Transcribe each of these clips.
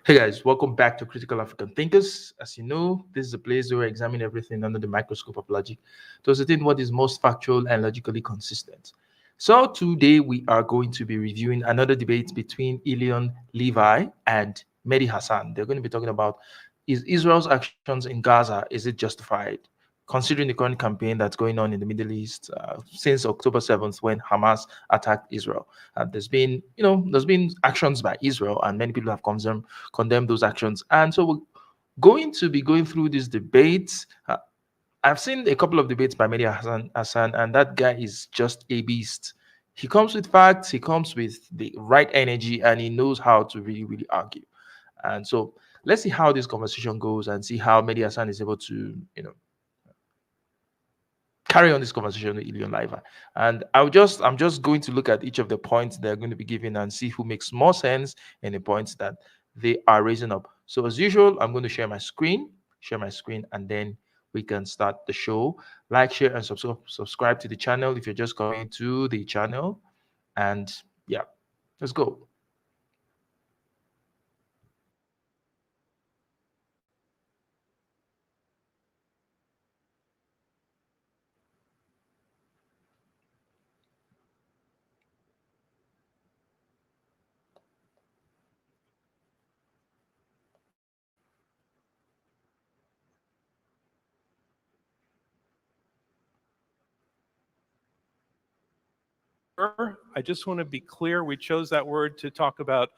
Hey guys, welcome back to Critical African Thinkers. As you know, this is a place where we examine everything under the microscope of logic to ascertain what is most factual and logically consistent. So today we are going to be reviewing another debate between Elyon Levi and Mehdi Hassan. They're going to be talking about, is Israel's actions in Gaza, is it justified? Considering the current campaign that's going on in the Middle East since October 7th when Hamas attacked Israel. There's been actions by Israel, and many people have condemned those actions. And so we're going to be going through these debates. I've seen a couple of debates by Mehdi Hassan, and that guy is just a beast. He comes with facts, he comes with the right energy, and he knows how to really, really argue. And so let's see how this conversation goes and see how Mehdi Hassan is able to, carry on this conversation with Elyon Levi. And I'm just going to look at each of the points they're going to be giving and see who makes more sense in the points that they are raising up. So as usual, I'm going to share my screen, and then we can start the show. Like, share, and subscribe to the channel if you're just coming to the channel. And yeah, let's go. I just want to be clear, we chose that word to talk about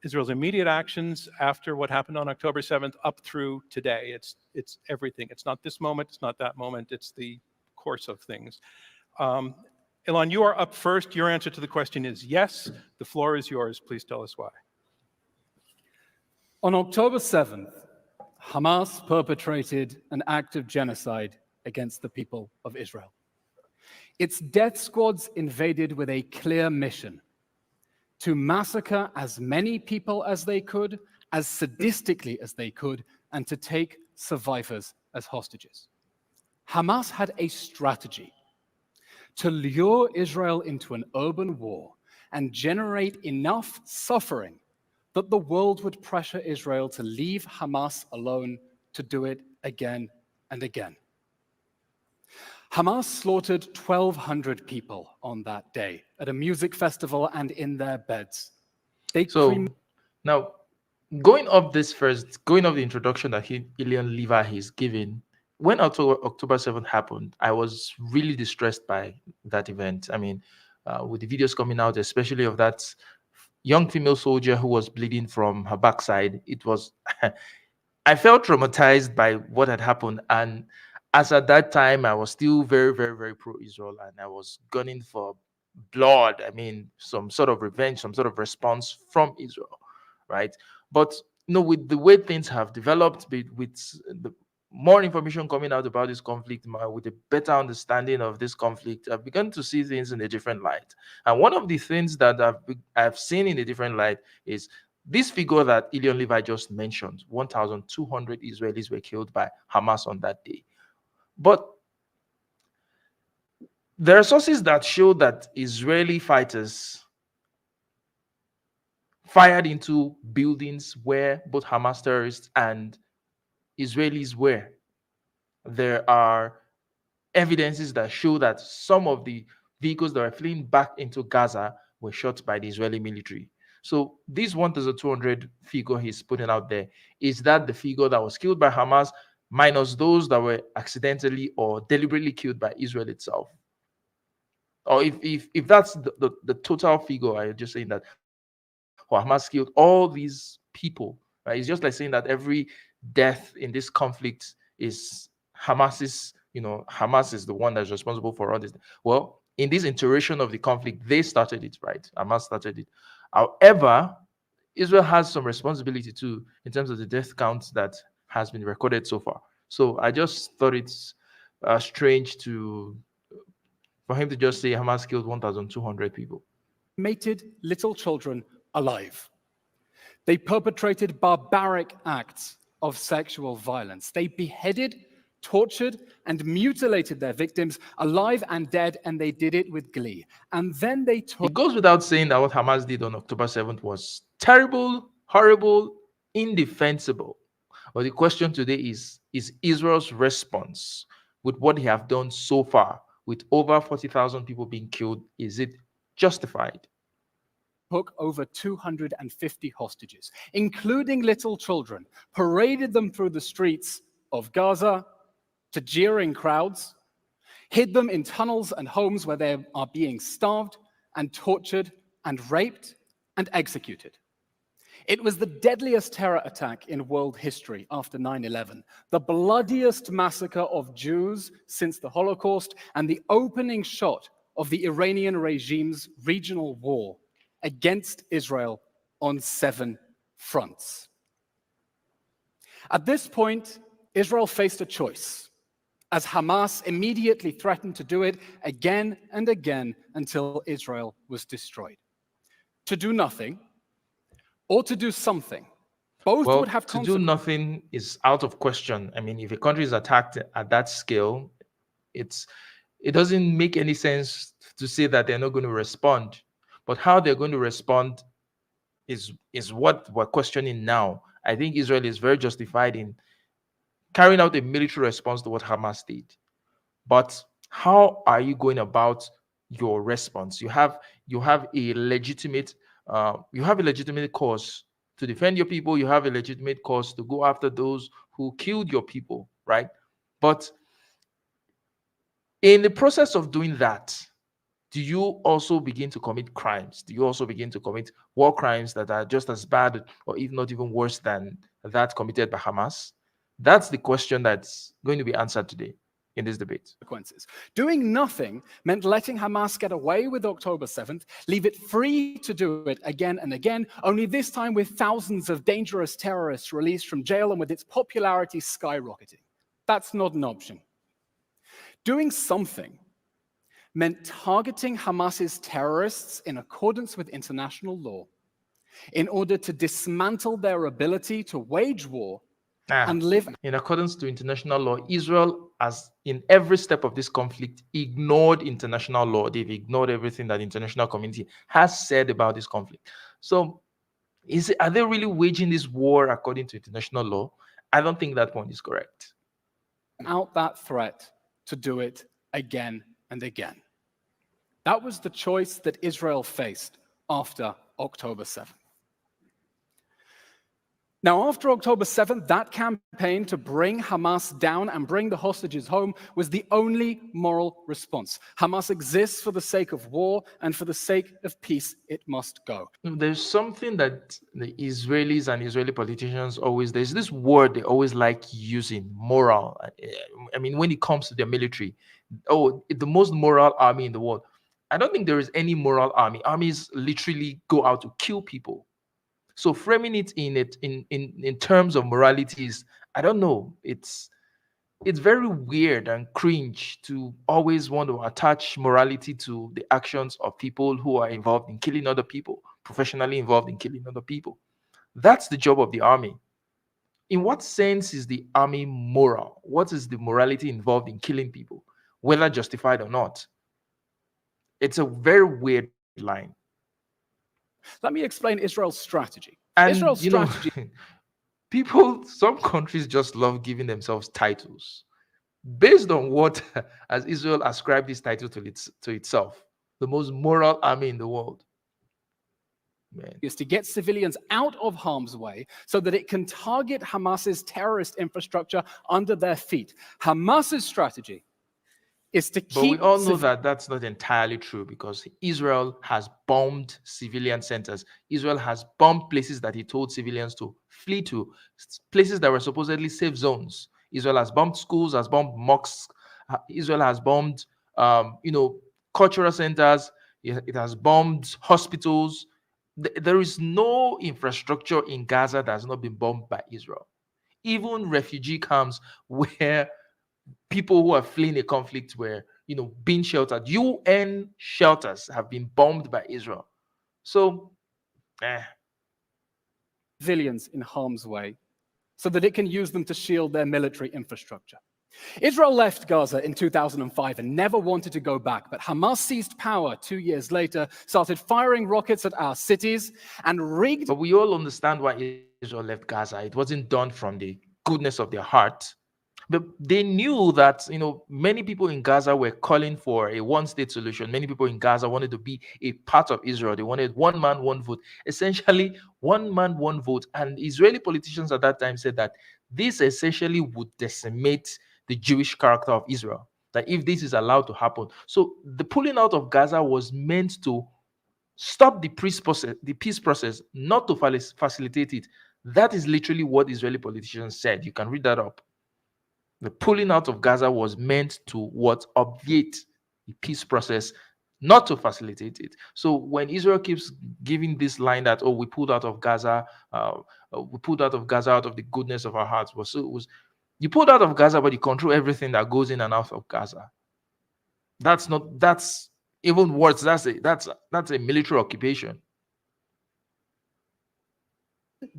Israel's immediate actions after what happened on October 7th up through today. It's everything. It's not this moment, it's not that moment, it's the course of things. Elyon, you are up first. Your answer to the question is yes. The floor is yours. Please tell us why. On October 7th, Hamas perpetrated an act of genocide against the people of Israel. Its death squads invaded with a clear mission: to massacre as many people as they could, as sadistically as they could, and to take survivors as hostages. Hamas had a strategy to lure Israel into an urban war and generate enough suffering that the world would pressure Israel to leave Hamas alone to do it again and again. Hamas slaughtered 1,200 people on that day at a music festival and in their beds. Now, going off the introduction that Elyon Levi is giving, when October 7th happened, I was really distressed by that event. I mean, with the videos coming out, especially of that young female soldier who was bleeding from her backside, it was, I felt traumatized by what had happened. And as at that time, I was still very, very, very pro-Israel, and I was gunning for blood. I mean, some sort of revenge, some sort of response from Israel, right? But with the way things have developed, with the more information coming out about this conflict, with a better understanding of this conflict, I've begun to see things in a different light. And one of the things that I've seen in a different light is this figure that Elyon Levi just mentioned: 1,200 Israelis were killed by Hamas on that day. But there are sources that show that Israeli fighters fired into buildings where both Hamas terrorists and Israelis were. There are evidences that show that some of the vehicles that were fleeing back into Gaza were shot by the Israeli military. So this 1,200 figure he's putting out there, is that the figure that was killed by Hamas minus those that were accidentally or deliberately killed by Israel itself? Or if that's the total figure, I'm just saying that Hamas killed all these people, right? It's just like saying that every death in this conflict is Hamas's, Hamas is the one that's responsible for all this. Well, in this iteration of the conflict, they started it, right? Hamas started it. However, Israel has some responsibility too in terms of the death count that has been recorded so far. So I just thought it's strange for him to just say Hamas killed 1,200 people. Mated little children alive. They perpetrated barbaric acts of sexual violence. They beheaded, tortured, and mutilated their victims alive and dead, and they did it with glee. And then they took... It goes without saying that what Hamas did on October 7th was terrible, horrible, indefensible. But the question today is Israel's response with what they have done so far, with over 40,000 people being killed, is it justified? Took over 250 hostages, including little children, paraded them through the streets of Gaza to jeering crowds, hid them in tunnels and homes where they are being starved and tortured and raped and executed. It was the deadliest terror attack in world history after 9/11, the bloodiest massacre of Jews since the Holocaust, and the opening shot of the Iranian regime's regional war against Israel on 7 fronts. At this point, Israel faced a choice, as Hamas immediately threatened to do it again and again until Israel was destroyed. To do nothing, or to do something. Both would Well, have to do consequences. nothing is out of question. I mean, if a country is attacked at that scale, it doesn't make any sense to say that they're not going to respond. But how they're going to respond is what we're questioning now. I think Israel is very justified in carrying out a military response to what Hamas did. But how are you going about your response? You have a legitimate cause to defend your people. You have a legitimate cause to go after those who killed your people, right? But in the process of doing that, do you also begin to commit crimes? Do you also begin to commit war crimes that are just as bad or if not even worse than that committed by Hamas? That's the question that's going to be answered today in this debate. Doing nothing meant letting Hamas get away with October 7th, leave it free to do it again and again, only this time with thousands of dangerous terrorists released from jail and with its popularity skyrocketing. That's not an option. Doing something meant targeting Hamas's terrorists in accordance with international law in order to dismantle their ability to wage war and live. In accordance to international law, Israel, as in every step of this conflict, ignored international law. They've ignored everything that the international community has said about this conflict. So, are they really waging this war according to international law? I don't think that point is correct. Out that threat to do it again and again. That was the choice that Israel faced after October 7th. Now, after October 7th, that campaign to bring Hamas down and bring the hostages home was the only moral response. Hamas exists for the sake of war, and for the sake of peace, it must go. There's something that the Israelis and Israeli politicians there's this word they always like using, moral. I mean, when it comes to their military, the most moral army in the world. I don't think there is any moral army. Armies literally go out to kill people. So framing it in terms of morality is, I don't know, it's very weird and cringe to always want to attach morality to the actions of people who are involved in killing other people, professionally involved in killing other people. That's the job of the army. In what sense is the army moral? What is the morality involved in killing people, whether justified or not? It's a very weird line. Let me explain Israel's strategy. And Israel's strategy. Some countries just love giving themselves titles based on what as Israel ascribed this title to itself, the most moral army in the world. Man. Is to get civilians out of harm's way so that it can target Hamas's terrorist infrastructure under their feet. Hamas's strategy is to keep. But we all know that that's not entirely true, because Israel has bombed civilian centers. Israel has bombed places that he told civilians to flee to, places that were supposedly safe zones. Israel has bombed schools, has bombed mosques. Israel has bombed, cultural centers. It has bombed hospitals. There is no infrastructure in Gaza that has not been bombed by Israel. Even refugee camps where people who are fleeing a conflict were, being sheltered. UN shelters have been bombed by Israel. So, civilians in harm's way so that it can use them to shield their military infrastructure. Israel left Gaza in 2005 and never wanted to go back, but Hamas seized power 2 years later, started firing rockets at our cities, and rigged. But we all understand why Israel left Gaza. It wasn't done from the goodness of their heart. But they knew that, many people in Gaza were calling for a one-state solution. Many people in Gaza wanted to be a part of Israel. They wanted one man, one vote. Essentially, one man, one vote. And Israeli politicians at that time said that this essentially would decimate the Jewish character of Israel. That if this is allowed to happen. So the pulling out of Gaza was meant to stop the peace process, not to facilitate it. That is literally what Israeli politicians said. You can read that up. The pulling out of Gaza was meant to what? Obviate the peace process, not to facilitate it. So when Israel keeps giving this line that, oh, we pulled out of Gaza, we pulled out of Gaza out of the goodness of our hearts. So it was, you pulled out of Gaza, but you control everything that goes in and out of Gaza. That's even worse. That's a military occupation.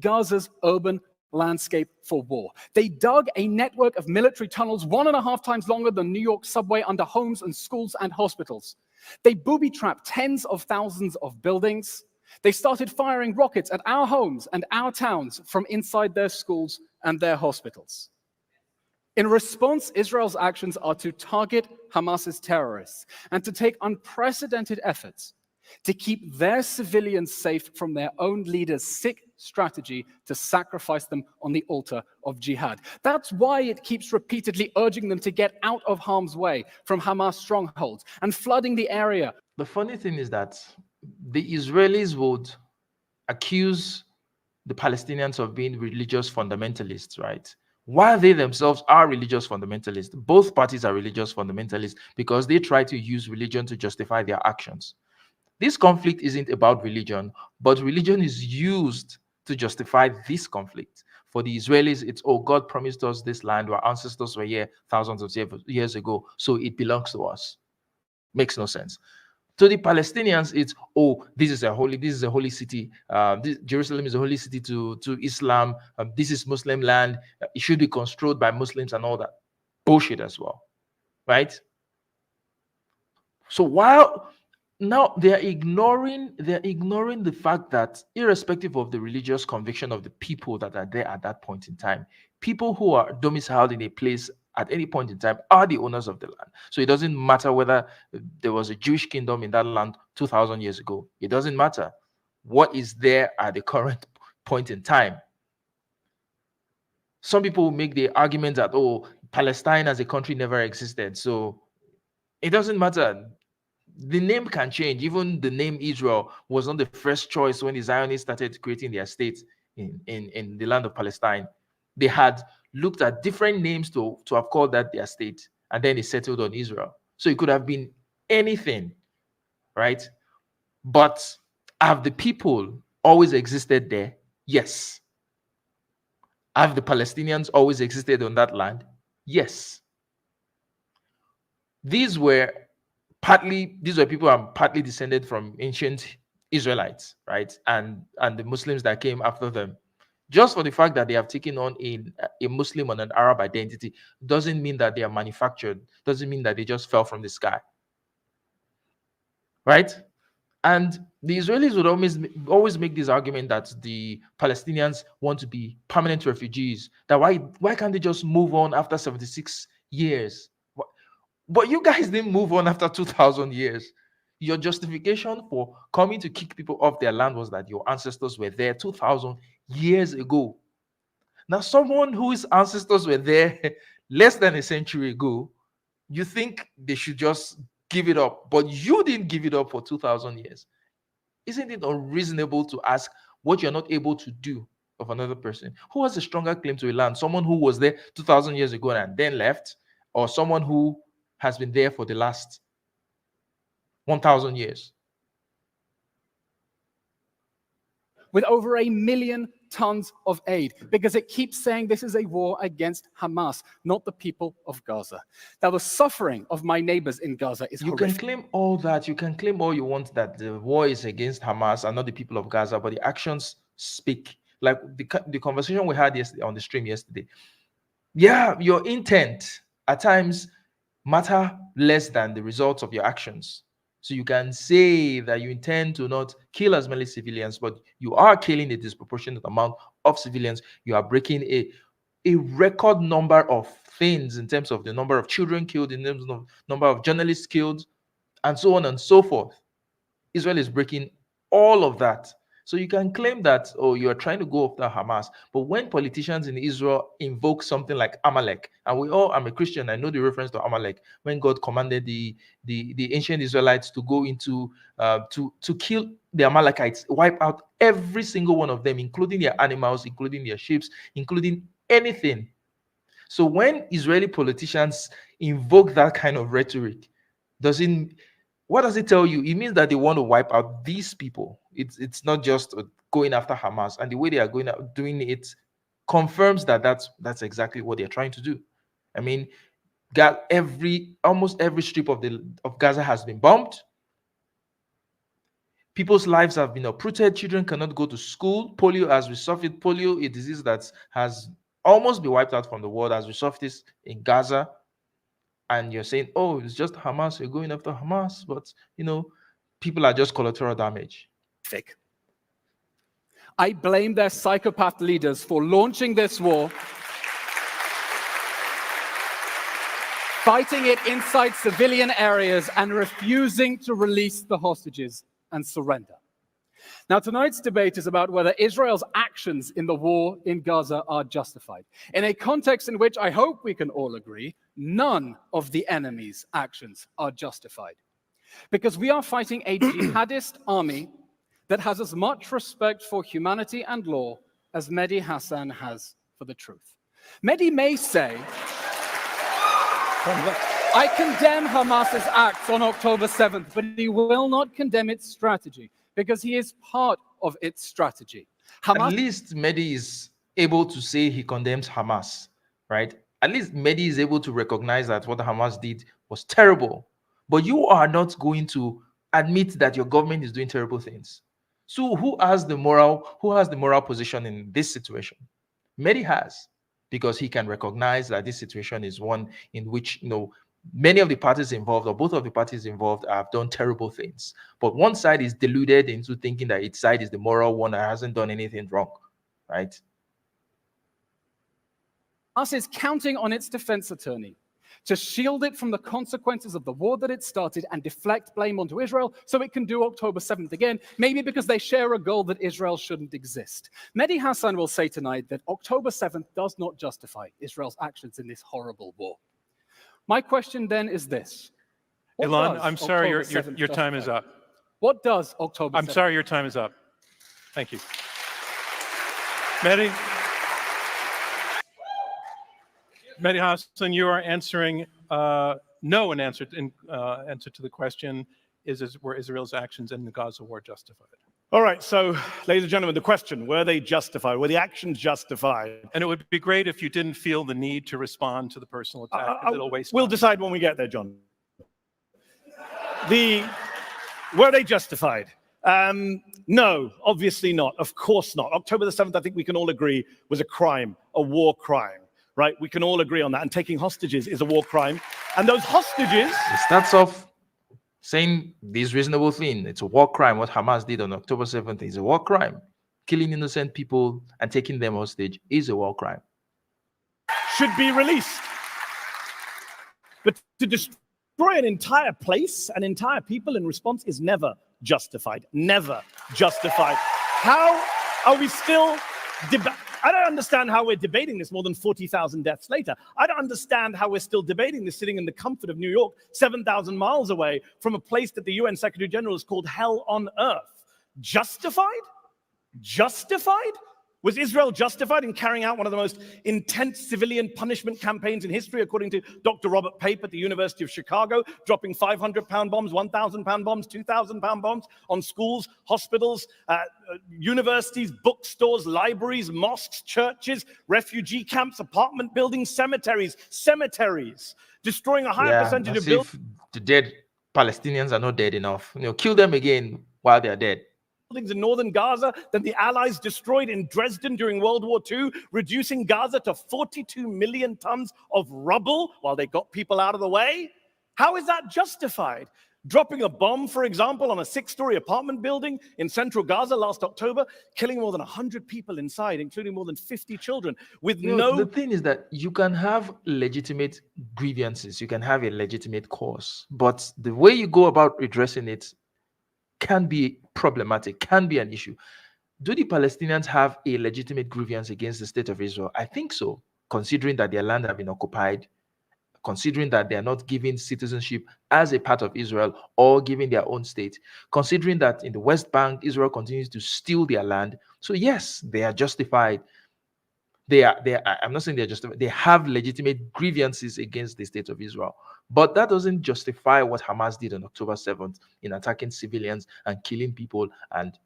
Gaza's urban landscape for war. They dug a network of military tunnels 1.5 times longer than New York subway under homes and schools and hospitals. They booby-trapped tens of thousands of buildings. They started firing rockets at our homes and our towns from inside their schools and their hospitals. In response, Israel's actions are to target Hamas's terrorists and to take unprecedented efforts to keep their civilians safe from their own leaders' sick strategy to sacrifice them on the altar of jihad. That's why it keeps repeatedly urging them to get out of harm's way from Hamas strongholds and flooding the area. The funny thing is that the Israelis would accuse the Palestinians of being religious fundamentalists, right? While they themselves are religious fundamentalists. Both parties are religious fundamentalists because they try to use religion to justify their actions. This conflict isn't about religion, but religion is used to justify this conflict. For the Israelis, it's, oh, God promised us this land. Our ancestors were here thousands of years ago, so it belongs to us. Makes no sense. To the Palestinians, it's, oh, this is a holy city. Jerusalem is a holy city to Islam. This is Muslim land. It should be controlled by Muslims and all that bullshit as well, right? So while now they're ignoring the fact that irrespective of the religious conviction of the people that are there at that point in time, people who are domiciled in a place at any point in time are the owners of the land. So it doesn't matter whether there was a Jewish kingdom in that land 2,000 years ago. It doesn't matter what is there at the current point in time. Some people make the argument that, oh, Palestine as a country never existed. So it doesn't matter. The name can change. Even the name Israel was not the first choice when the Zionists started creating their state in the land of Palestine. They had looked at different names to have called that their state, and then they settled on Israel. So it could have been anything, right? But have the people always existed there? Yes. Have the Palestinians always existed on that land? Yes. These were people are partly descended from ancient Israelites, right? And the Muslims that came after them. Just for the fact that they have taken on a Muslim and an Arab identity doesn't mean that they are manufactured, doesn't mean that they just fell from the sky, right? And the Israelis would always make this argument that the Palestinians want to be permanent refugees, that why can't they just move on after 76 years? But you guys didn't move on after 2,000 years. Your justification for coming to kick people off their land was that your ancestors were there 2,000 years ago. Now, someone whose ancestors were there less than a century ago, you think they should just give it up, but you didn't give it up for 2,000 years. Isn't it unreasonable to ask what you're not able to do of another person? Who has a stronger claim to a land? Someone who was there 2,000 years ago and then left, or someone who has been there for the last 1,000 years? With over 1 million tons of aid, because it keeps saying this is a war against Hamas, not the people of Gaza. Now, the suffering of my neighbors in Gaza is horrific. You can claim all that. You can claim all you want that the war is against Hamas and not the people of Gaza, but the actions speak. Like the conversation we had yesterday on the stream yesterday. Yeah, your intent at times matter less than the results of your actions. So you can say that you intend to not kill as many civilians, but you are killing a disproportionate amount of civilians. You are breaking a record number of things in terms of the number of children killed, in terms of number of journalists killed, and so on and so forth. Israel is breaking all of that. So you can claim that, oh, you are trying to go after Hamas. But when politicians in Israel invoke something like Amalek, and I'm a Christian, I know the reference to Amalek, when God commanded the ancient Israelites to go into to kill the Amalekites, wipe out every single one of them, including their animals, including their ships, including anything. So when Israeli politicians invoke that kind of rhetoric, doesn't what does it tell you? It means that they want to wipe out these people. It's not just going after Hamas, and the way they are going out doing it confirms that that's exactly what they're trying to do. I mean, almost every strip of Gaza has been bombed. People's lives have been uprooted. Children cannot go to school. Polio has resurfaced. Polio, a disease that has almost been wiped out from the world, has resurfaced in Gaza. And you're saying, oh, it's just Hamas, you're going after Hamas, but people are just collateral damage. Fake. I blame their psychopath leaders for launching this war, fighting it inside civilian areas, and refusing to release the hostages and surrender. Now, tonight's debate is about whether Israel's actions in the war in Gaza are justified, in a context in which I hope we can all agree none of the enemy's actions are justified. Because we are fighting a jihadist army that has as much respect for humanity and law as Mehdi Hassan has for the truth. Mehdi may say, I condemn Hamas's acts on October 7th, but he will not condemn its strategy, because he is part of its strategy. At least Mehdi is able to say he condemns Hamas, right? At least Mehdi is able to recognize that what Hamas did was terrible. But you are not going to admit that your government is doing terrible things. So who has the moral position in this situation? Mehdi has, because he can recognize that this situation is one in which many of the parties involved, or both of the parties involved, have done terrible things. But one side is deluded into thinking that its side is the moral one that hasn't done anything wrong, right? Hamas is counting on its defense attorney to shield it from the consequences of the war that it started and deflect blame onto Israel so it can do October 7th again, maybe because they share a goal that Israel shouldn't exist. Mehdi Hassan will say tonight that October 7th does not justify Israel's actions in this horrible war. My question then is this. Elon, I'm sorry, your time is up. What does October 7th? I'm sorry, your time is up. Thank you. Mehdi Hassan, you are answering no in answer to the question, were Israel's actions in the Gaza war justified? All right, so, ladies and gentlemen, the question, were they justified? Were the actions justified? And it would be great if you didn't feel the need to respond to the personal attack. It'll waste We'll time. decide when we get there, John. Were they justified? No, obviously not. Of course not. October the 7th, I think we can all agree, was a crime, a war crime, right? We can all agree on that. And taking hostages is a war crime. And those hostages... It starts off saying this reasonable thing. It's a war crime. What Hamas did on October 7th is a war crime. Killing innocent people and taking them hostage is a war crime. Should be released. But to destroy an entire place, an entire people in response is never justified. Never justified. How are we still... I don't understand how we're debating this more than 40,000 deaths later. I don't understand how we're still debating this sitting in the comfort of New York, 7,000 miles away from a place that the UN Secretary General has called hell on earth. Justified? Justified? Was Israel justified in carrying out one of the most intense civilian punishment campaigns in history, according to Dr. Robert Pape at the University of Chicago, dropping 500-pound bombs, 1,000-pound bombs, 2,000-pound bombs on schools, hospitals, universities, bookstores, libraries, mosques, churches, refugee camps, apartment buildings, cemeteries, destroying a higher percentage of buildings. The dead Palestinians are not dead enough. Kill them again while they are dead. buildings in northern Gaza than the Allies destroyed in Dresden during World War II, reducing Gaza to 42 million tons of rubble while they got people out of the way? How is that justified? Dropping a bomb, for example, on a 6-story apartment building in central Gaza last October, killing more than 100 people inside, including more than 50 children, with The thing is that you can have legitimate grievances, you can have a legitimate cause, but the way you go about redressing it can be problematic, can be an issue. Do the Palestinians have a legitimate grievance against the state of Israel? I think so, considering that their land have been occupied, considering that they are not given citizenship as a part of Israel or giving their own state, considering that in the West Bank, Israel continues to steal their land. So yes, they are justified. I'm not saying they're justified. They have legitimate grievances against the state of Israel. But that doesn't justify what Hamas did on October 7th in attacking civilians and killing people and,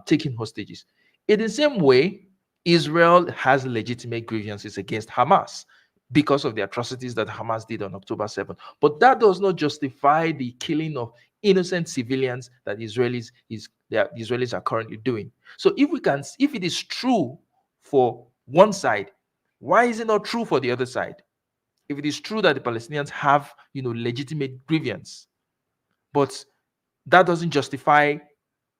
taking hostages. In the same way, Israel has legitimate grievances against Hamas because of the atrocities that Hamas did on October 7th. But that does not justify the killing of innocent civilians that the Israelis are currently doing. So if it is true for one side, why is it not true for the other side? If it is true that the Palestinians have, legitimate grievance, but that doesn't justify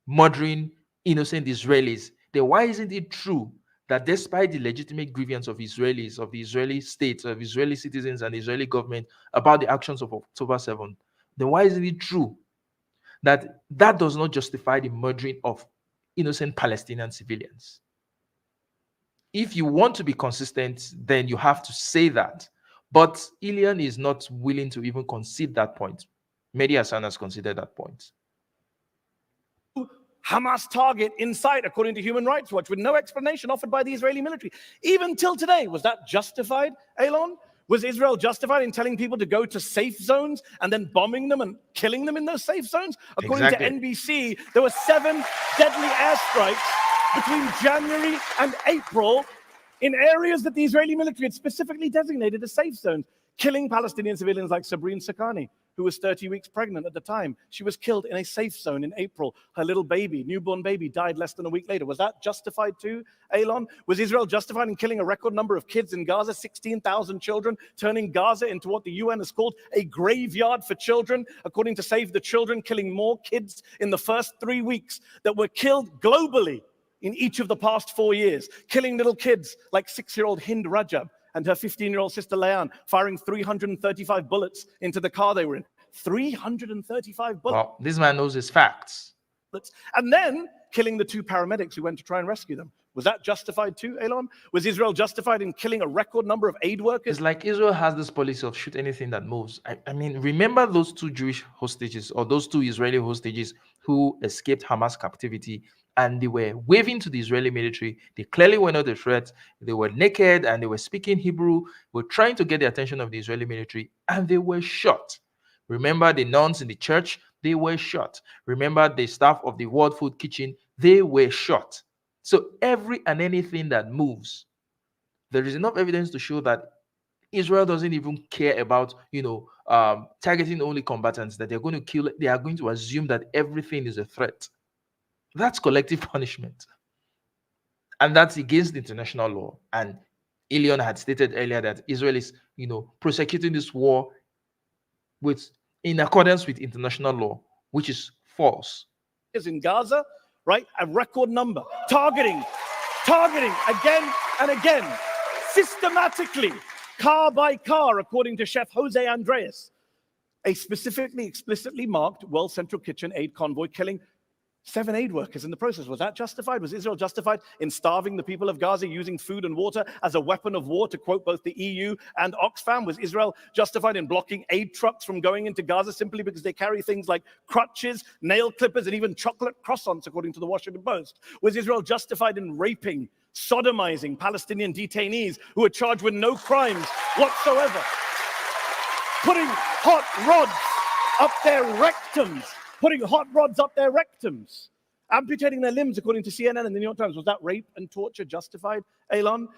murdering innocent Israelis, then why isn't it true that despite the legitimate grievance of Israelis, of the Israeli state, of Israeli citizens and the Israeli government about the actions of October 7th, then why isn't it true that that does not justify the murdering of innocent Palestinian civilians? If you want to be consistent, then you have to say that. But Elyon is not willing to even concede that point. Mehdi Hassan has considered that point. Hamas target in sight, according to Human Rights Watch, with no explanation offered by the Israeli military. Even till today, was that justified, Elyon? Was Israel justified in telling people to go to safe zones and then bombing them and killing them in those safe zones? According to NBC, there were 7 deadly airstrikes between January and April in areas that the Israeli military had specifically designated as safe zones, killing Palestinian civilians like Sabrine Sakani, who was 30 weeks pregnant at the time. She was killed in a safe zone in April. Her little baby, newborn baby, died less than a week later. Was that justified too, Elyon? Was Israel justified in killing a record number of kids in Gaza, 16,000 children, turning Gaza into what the UN has called a graveyard for children, according to Save the Children, killing more kids in the first 3 weeks that were killed globally in each of the past 4 years, killing little kids like 6-year-old Hind Rajab and her 15-year-old sister Leanne, firing 335 bullets into the car they were in. 335 bullets. Well, this man knows his facts. And then killing the 2 paramedics who went to try and rescue them. Was that justified too, Elyon? Was Israel justified in killing a record number of aid workers? It's like Israel has this policy of shoot anything that moves. I mean, remember those 2 Jewish hostages or those 2 Israeli hostages who escaped Hamas captivity and they were waving to the Israeli military. They clearly were not a threat. They were naked and they were speaking Hebrew, were trying to get the attention of the Israeli military, and they were shot. Remember the nuns in the church? They were shot. Remember the staff of the World Food Kitchen? They were shot. So every and anything that moves, there is enough evidence to show that Israel doesn't even care about, targeting only combatants that they're going to kill. They are going to assume that everything is a threat. That's collective punishment. And that's against international law. And Elyon had stated earlier that Israel is, prosecuting this war in accordance with international law, which is false. Is in Gaza, right? A record number. Targeting again and again, systematically, car by car, according to Chef Jose Andreas. A specifically, explicitly marked World Central Kitchen aid convoy killing 7 aid workers in the process. Was that justified? Was Israel justified in starving the people of Gaza, using food and water as a weapon of war, to quote both the EU and Oxfam? Was Israel justified in blocking aid trucks from going into Gaza simply because they carry things like crutches, nail clippers, and even chocolate croissants, according to the Washington Post? Was Israel justified in raping, sodomizing Palestinian detainees who are charged with no crimes whatsoever? Putting hot rods up their rectums. Amputating their limbs, according to CNN and the New York Times. Was that rape and torture justified, Elyon?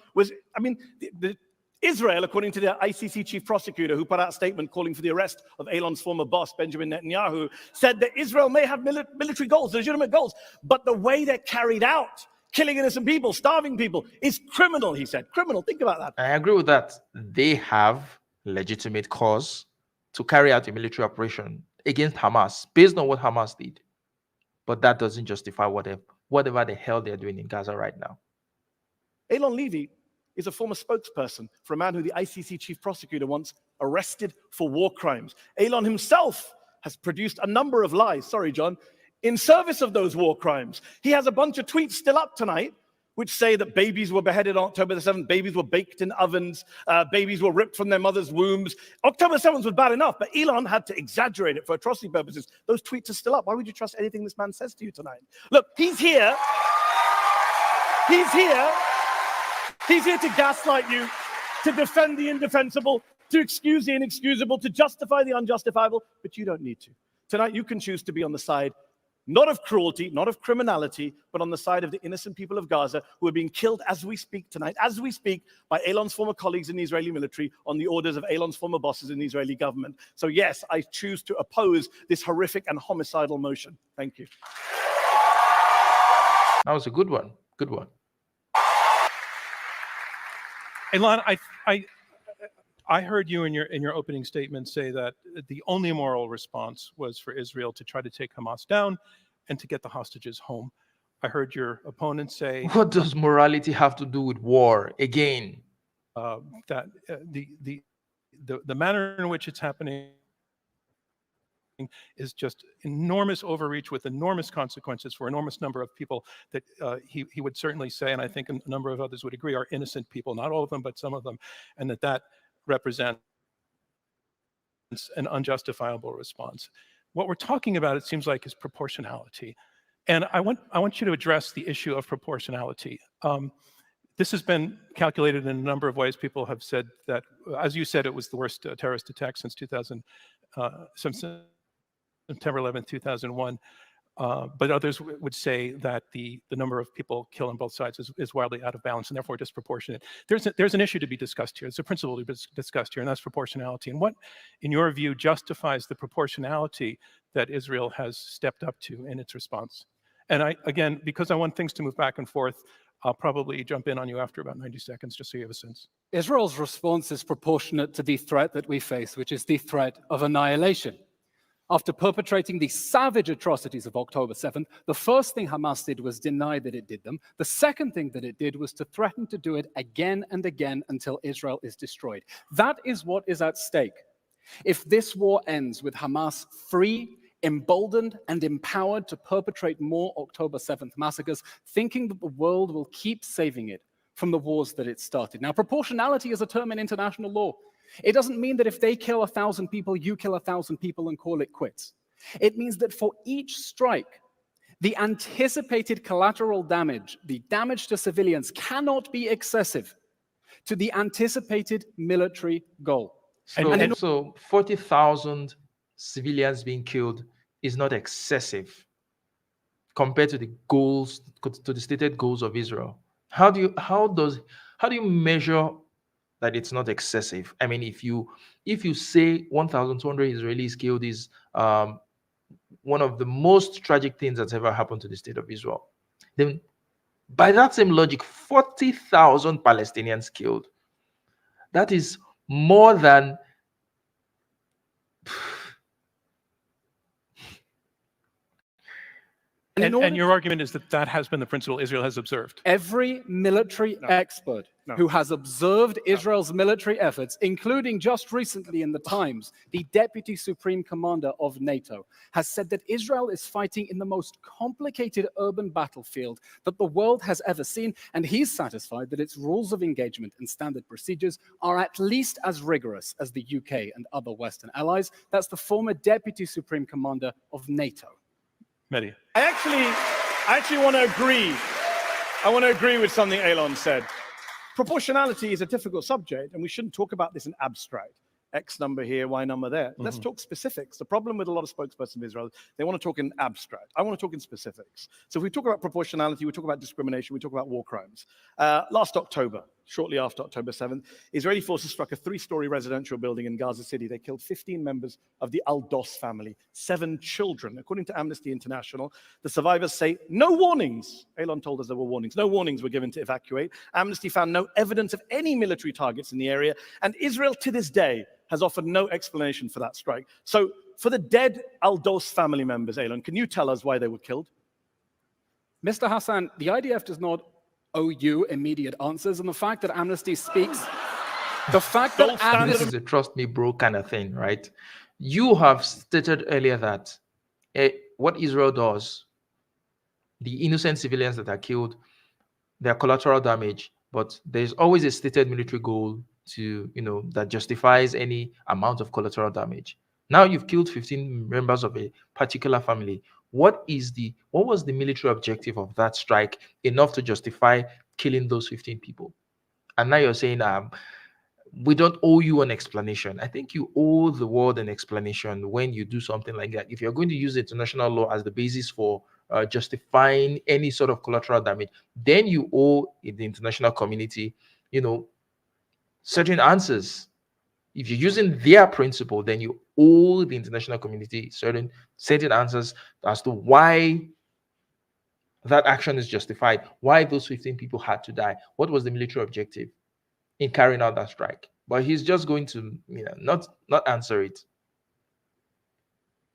Israel, according to the ICC chief prosecutor, who put out a statement calling for the arrest of Elon's former boss, Benjamin Netanyahu, said that Israel may have military goals, legitimate goals, but the way they're carried out, killing innocent people, starving people, is criminal, he said. Criminal, think about that. I agree with that. They have legitimate cause to carry out a military operation against Hamas based on what Hamas did. But that doesn't justify whatever the hell they're doing in Gaza right now. Elyon Levi is a former spokesperson for a man who the ICC chief prosecutor once arrested for war crimes. Elyon himself has produced a number of lies, sorry, John, in service of those war crimes. He has a bunch of tweets still up tonight which say that babies were beheaded on October the 7th, babies were baked in ovens, babies were ripped from their mother's wombs. October 7th was bad enough, but Elon had to exaggerate it for atrocity purposes. Those tweets are still up. Why would you trust anything this man says to you tonight? Look, he's here. He's here. He's here to gaslight you, to defend the indefensible, to excuse the inexcusable, to justify the unjustifiable, but you don't need to. Tonight, you can choose to be on the side not of cruelty, not of criminality, but on the side of the innocent people of Gaza who are being killed as we speak tonight, as we speak, by Elon's former colleagues in the Israeli military on the orders of Elon's former bosses in the Israeli government. So yes, I choose to oppose this horrific and homicidal motion. Thank you. That was a good one. Good one. Elon, I heard you in your opening statement say that the only moral response was for Israel to try to take Hamas down and to get the hostages home. I heard your opponent say What does morality have to do with war again? That the manner in which it's happening is just enormous overreach with enormous consequences for enormous number of people that he would certainly say, and I think a number of others would agree, are innocent people, not all of them, but some of them, and that represents an unjustifiable response. What we're talking about, it seems like, is proportionality. And I want you to address the issue of proportionality. This has been calculated in a number of ways. People have said that, as you said, it was the worst terrorist attack since September 11, 2001. But others would say that the number of people killed on both sides is wildly out of balance and therefore disproportionate. There's an issue to be discussed here. There's a principle to be discussed here, and that's proportionality. And what, in your view, justifies the proportionality that Israel has stepped up to in its response? And again, because I want things to move back and forth, I'll probably jump in on you after about 90 seconds, just so you have a sense. Israel's response is proportionate to the threat that we face, which is the threat of annihilation. After perpetrating the savage atrocities of October 7th, the first thing Hamas did was deny that it did them. The second thing that it did was to threaten to do it again and again until Israel is destroyed. That is what is at stake. If this war ends with Hamas free, emboldened, and empowered to perpetrate more October 7th massacres, thinking that the world will keep saving it from the wars that it started. Now, proportionality is a term in international law. It doesn't mean that if they kill 1,000 people, you kill 1,000 people and call it quits. It means that for each strike, the anticipated collateral damage, the damage to civilians, cannot be excessive to the anticipated military goal. So 40,000 civilians being killed is not excessive compared to the goals, to the stated goals of Israel. How do you measure that it's not excessive? I mean, if you say 1,200 Israelis killed is one of the most tragic things that's ever happened to the state of Israel, then by that same logic, 40,000 Palestinians killed, that is more than And your argument is that has been the principle Israel has observed. Every military expert who has observed Israel's military efforts, including just recently in the Times, the Deputy Supreme Commander of NATO, has said that Israel is fighting in the most complicated urban battlefield that the world has ever seen, and he's satisfied that its rules of engagement and standard procedures are at least as rigorous as the UK and other Western allies. That's the former Deputy Supreme Commander of NATO. Mehdi. I actually want to agree. I want to agree with something Elon said. Proportionality is a difficult subject, and we shouldn't talk about this in abstract. X number here, Y number there. Let's talk specifics. The problem with a lot of spokespersons of Israel, they want to talk in abstract. I want to talk in specifics. So if we talk about proportionality, we talk about discrimination, we talk about war crimes. Last October, shortly after October 7th, Israeli forces struck a 3-story residential building in Gaza City. They killed 15 members of the Al-Dos family, 7 children. According to Amnesty International, the survivors say no warnings. Elon told us there were warnings. No warnings were given to evacuate. Amnesty found no evidence of any military targets in the area, and Israel to this day has offered no explanation for that strike. So for the dead Al-Dos family members, Elon, can you tell us why they were killed? Mr. Hassan, the IDF does not owe you immediate answers, and the fact that Amnesty speaks, the fact that This Amnesty is a trust me, bro kind of thing, right? You have stated earlier that what Israel does, the innocent civilians that are killed, their collateral damage, but there's always a stated military goal to, that justifies any amount of collateral damage. Now you've killed 15 members of a particular family. What was the military objective of that strike enough to justify killing those 15 people? And now you're saying, we don't owe you an explanation. I think you owe the world an explanation when you do something like that. If you're going to use international law as the basis for justifying any sort of collateral damage, then you owe the international community, certain answers. If you're using their principle, then you owe the international community certain answers as to why that action is justified, why those 15 people had to die, what was the military objective in carrying out that strike. But he's just going to, not answer it.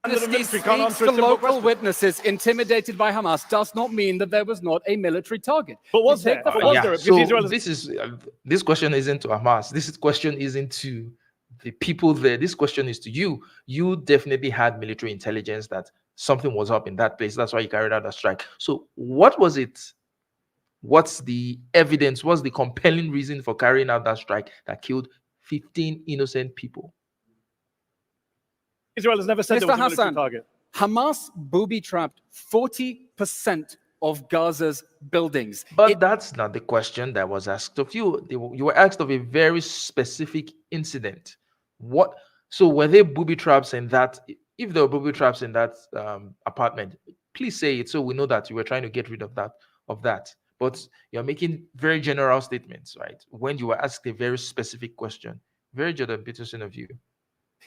Amnesty speaks to local witnesses intimidated by Hamas does not mean that there was not a military target. But was there? So this question isn't to Hamas. This question isn't to the people there. This question is to you. You definitely had military intelligence that something was up in that place. That's why you carried out a strike. So what was it? What's the evidence? What's the compelling reason for carrying out that strike that killed 15 innocent people? Israel has never said there was a military target. Hamas booby-trapped 40% of Gaza's buildings. But that's not the question that was asked of you. You were asked of a very specific incident. What? So were there booby traps in that? If there were booby traps in that apartment, please say it so we know that you were trying to get rid of that. But you're making very general statements, right? When you were asked a very specific question. Very Jordan Peterson of you.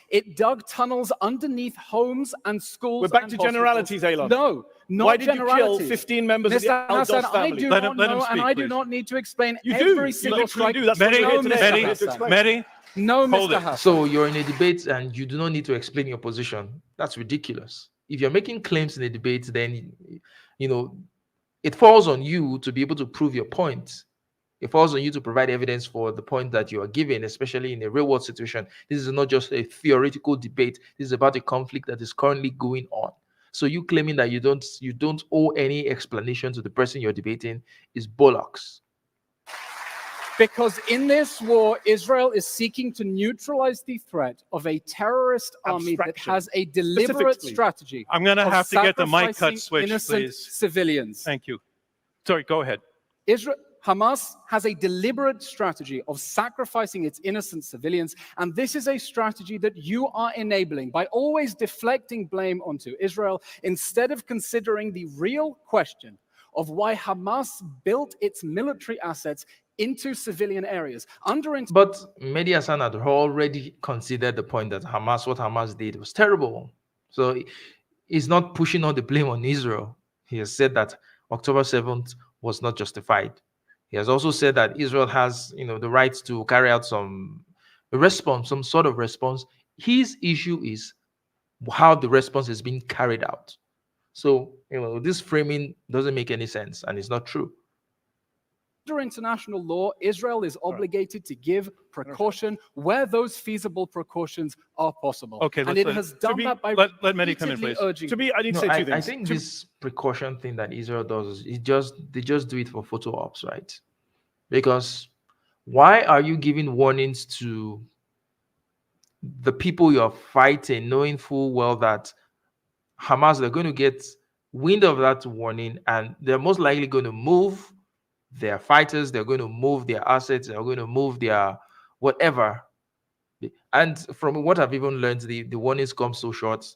It dug tunnels underneath homes and schools. We're back to generalities, Elon. No, not Why did generalities. you kill 15 members of the Al-Dos family? I do not know, and I do not need to explain you every do. single strike. You do. That's what you're here today. Mehdi, no, hold Mr. it. Hassan. So you're in a debate and you do not need to explain your position. That's ridiculous. If you're making claims in a debate, then it falls on you to be able to prove your point. It falls on you to provide evidence for the point that you are giving, especially in a real world situation. This is not just a theoretical debate. This is about a conflict that is currently going on. So you claiming that you don't owe any explanation to the person you're debating is bollocks. Because in this war, Israel is seeking to neutralize the threat of a terrorist army that has a deliberate strategy. I'm going to have to get the mic cut sacrificing switched, innocent please. civilians. Thank you. Sorry, go ahead. Hamas has a deliberate strategy of sacrificing its innocent civilians, and this is a strategy that you are enabling by always deflecting blame onto Israel instead of considering the real question of why Hamas built its military assets into civilian areas. But Mehdi Hassan had already considered the point that what Hamas did was terrible. So he's not pushing all the blame on Israel. He has said that October 7th was not justified. He has also said that Israel has, the right to carry out some sort of response. His issue is how the response is being carried out. So, this framing doesn't make any sense, and it's not true. Under international law, Israel is obligated to give precaution where those feasible precautions are possible. Okay, and it has done that by let Mehdi come in, please. I need to say two things. I think this precaution thing that Israel does, they just do it for photo ops, right? Because why are you giving warnings to the people you're fighting, knowing full well that Hamas, they're going to get wind of that warning and they're most likely going to move their fighters, they're going to move their assets, they're going to move their whatever. And from what I've even learned, the warnings come so short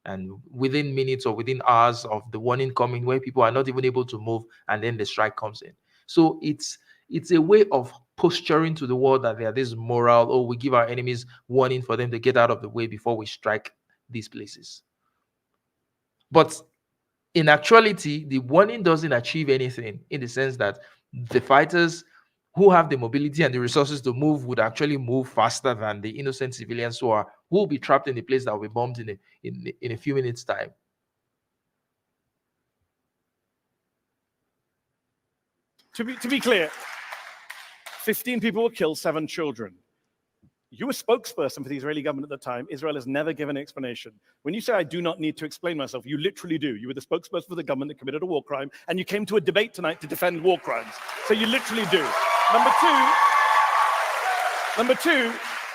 and within minutes or within hours of the warning coming where people are not even able to move and then the strike comes in. So it's a way of posturing to the world that they are this moral, oh, we give our enemies warning for them to get out of the way before we strike these places. But in actuality, the warning doesn't achieve anything, in the sense that the fighters who have the mobility and the resources to move would actually move faster than the innocent civilians who will be trapped in a place that will be bombed in a few minutes' time. To be clear, 15 people were killed, 7 children. You were spokesperson for the Israeli government at the time. Israel has never given an explanation. When you say I do not need to explain myself, you literally do. You were the spokesperson for the government that committed a war crime, and you came to a debate tonight to defend war crimes. So you literally do. Number two,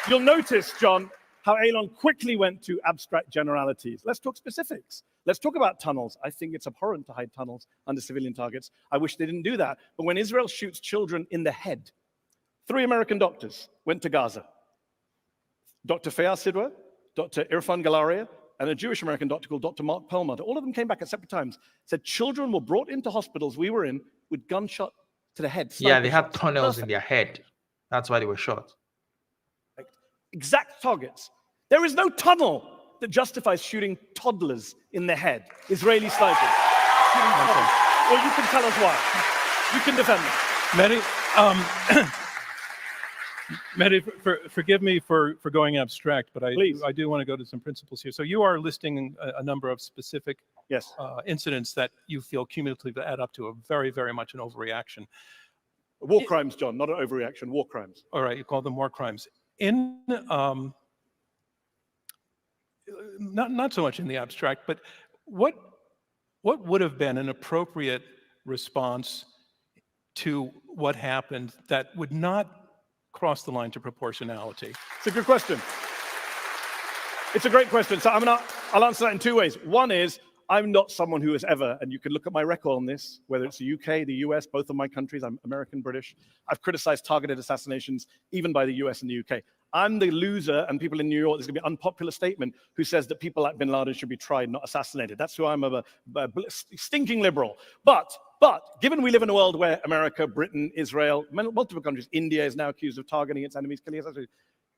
you'll notice, John, how Elyon quickly went to abstract generalities. Let's talk specifics. Let's talk about tunnels. I think it's abhorrent to hide tunnels under civilian targets. I wish they didn't do that. But when Israel shoots children in the head, 3 American doctors went to Gaza. Dr. Fayaz Sidwa, Dr. Irfan Galaria, and a Jewish American doctor called Dr. Mark Perlmutter. All of them came back at separate times, said children were brought into hospitals we were in with gunshot to the head. Yeah, they had tunnels in their head. That's why they were shot. Exact targets. There is no tunnel that justifies shooting toddlers in the head. Israeli snipers. Well, you can tell us why. You can defend them. Mehdi, Mehdi, forgive me for going abstract, but I do want to go to some principles here. So you are listing a number of specific incidents that you feel cumulatively add up to a very, very much an overreaction. War crimes, John, not an overreaction, war crimes. All right, you call them war crimes. Not so much in the abstract, but what would have been an appropriate response to what happened that would not cross the line to proportionality? It's a good question. It's a great question. So I'll answer that in 2 ways. One is, I'm not someone who has ever, and you can look at my record on this, whether it's the UK, the US, both of my countries, I'm American, British. I've criticized targeted assassinations, even by the US and the UK. I'm the loser, and people in New York, there's going to be an unpopular statement, who says that people like bin Laden should be tried, not assassinated. That's who I'm, a stinking liberal. But given we live in a world where America, Britain, Israel, multiple countries, India is now accused of targeting its enemies, killing its enemies,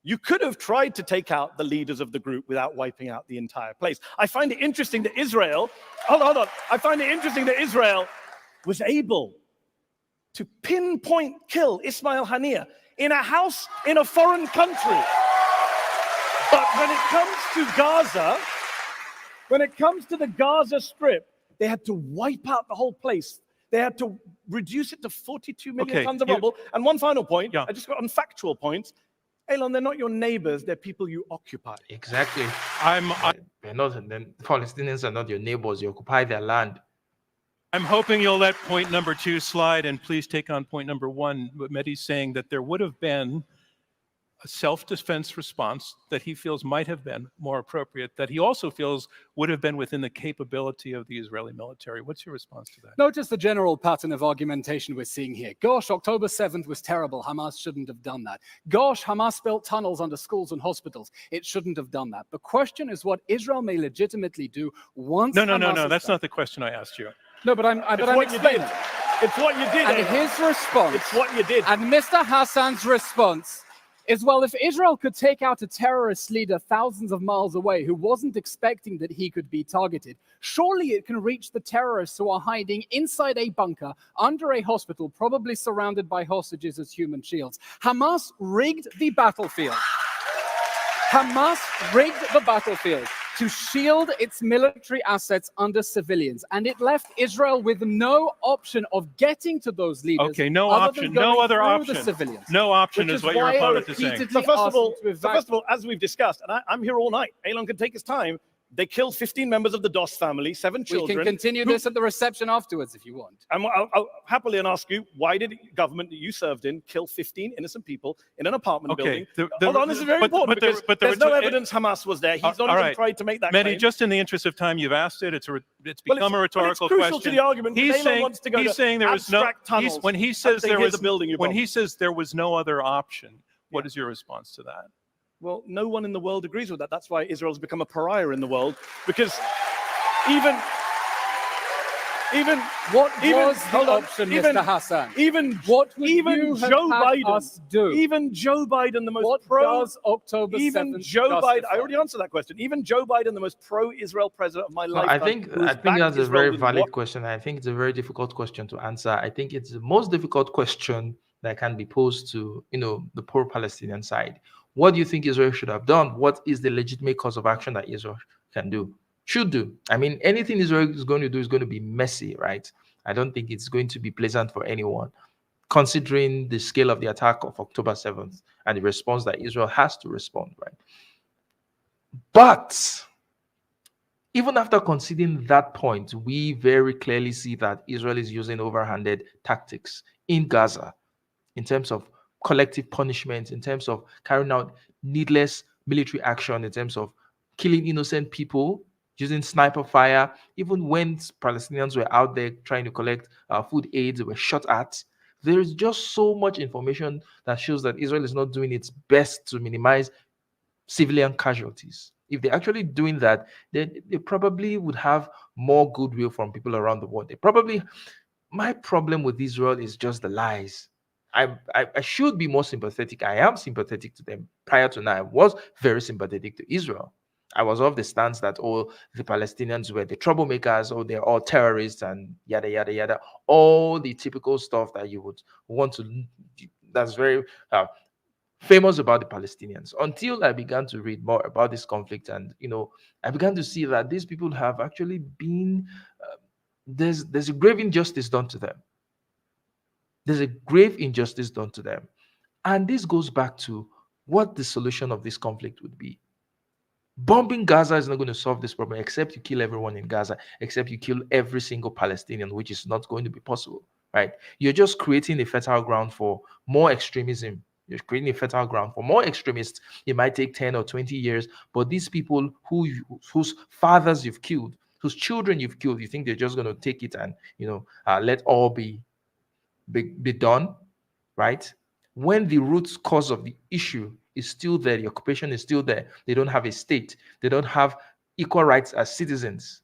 you could have tried to take out the leaders of the group without wiping out the entire place. I find it interesting that Israel, hold on. I find it interesting that Israel was able to pinpoint kill Ismail Haniyeh in a house in a foreign country. But when it comes to Gaza, when it comes to the Gaza Strip, they had to wipe out the whole place. They had to reduce it to 42 million tons of rubble. And one final point, I just got on factual points. Elyon, they're not your neighbors, they're people you occupy. Exactly. They're not, and then Palestinians are not your neighbors, you occupy their land. I'm hoping you'll let point number 2 slide, and please take on point number 1. But Mehdi's saying that there would have been a self-defense response that he feels might have been more appropriate, that he also feels would have been within the capability of the Israeli military. What's your response to that? Notice the general pattern of argumentation we're seeing here. Gosh, October 7th was terrible. Hamas shouldn't have done that. Gosh, Hamas built tunnels under schools and hospitals. It shouldn't have done that. The question is what Israel may legitimately do once No. That's not the question I asked you. No, but I'm explaining. It's what you did. And his response. It's what you did. And Mr. Hassan's response is, well, if Israel could take out a terrorist leader thousands of miles away who wasn't expecting that he could be targeted, surely it can reach the terrorists who are hiding inside a bunker under a hospital, probably surrounded by hostages as human shields. Hamas rigged the battlefield. Hamas rigged the battlefield to shield its military assets under civilians, and it left Israel with no option of getting to those leaders. Okay, no option, no other option. No option is what your opponent is saying. So first of all, as we've discussed, and I'm here all night, Elyon can take his time, they killed 15 members of the Doss family, 7 children. We can continue this at the reception afterwards if you want. And I'll happily ask you, why did the government that you served in kill 15 innocent people in an apartment building? Hold on, this is very important, because there's no evidence Hamas was there. He's not even tried to make that claim. Mehdi, just in the interest of time, you've asked it. It's become a rhetorical question. It's crucial to the argument. He's saying there was no tunnels. When he says there was no other option, what is your response to that? Well, no one in the world agrees with that. That's why Israel's become a pariah in the world, because even even What even was the hold on, option, even, Mr. Hassan? Even What would even you have Joe had Biden, us do? even Joe Biden, the most What does October even 7th Joe Biden. justify? I already answered that question. Even Joe Biden, the most pro-Israel president of my No, lifetime, who I has think backed that's a Israel very with valid what? question. I think it's a very difficult question to answer. I think it's the most difficult question that can be posed to, the pro-Palestinian side. What do you think Israel should have done? What is the legitimate course of action that Israel can do, should do? I mean, anything Israel is going to do is going to be messy, right? I don't think it's going to be pleasant for anyone, considering the scale of the attack of October 7th and the response that Israel has to respond, right? But even after conceding that point, we very clearly see that Israel is using overhanded tactics in Gaza in terms of collective punishment, in terms of carrying out needless military action, in terms of killing innocent people, using sniper fire. Even when Palestinians were out there trying to collect food aids, they were shot at. There is just so much information that shows that Israel is not doing its best to minimize civilian casualties. If they're actually doing that, then they probably would have more goodwill from people around the world. They probably, my problem with Israel is just the lies. I should be more sympathetic. I am sympathetic to them. Prior to now, I was very sympathetic to Israel. I was of the stance that all the Palestinians were the troublemakers, or they're all terrorists, and yada yada yada. All the typical stuff that you would want to. That's very famous about the Palestinians, until I began to read more about this conflict, and I began to see that these people have actually been there's a grave injustice done to them. There's a grave injustice done to them, and this goes back to what the solution of this conflict would be. Bombing Gaza is not going to solve this problem, except you kill everyone in Gaza, except you kill every single Palestinian, which is not going to be possible, right? You're just creating a fertile ground for more extremism. You're creating a fertile ground for more extremists. It might take 10 or 20 years, but these people whose fathers you've killed, whose children you've killed, you think they're just going to take it and let all be done, right? When the root cause of the issue is still there, the occupation is still there, they don't have a state, they don't have equal rights as citizens,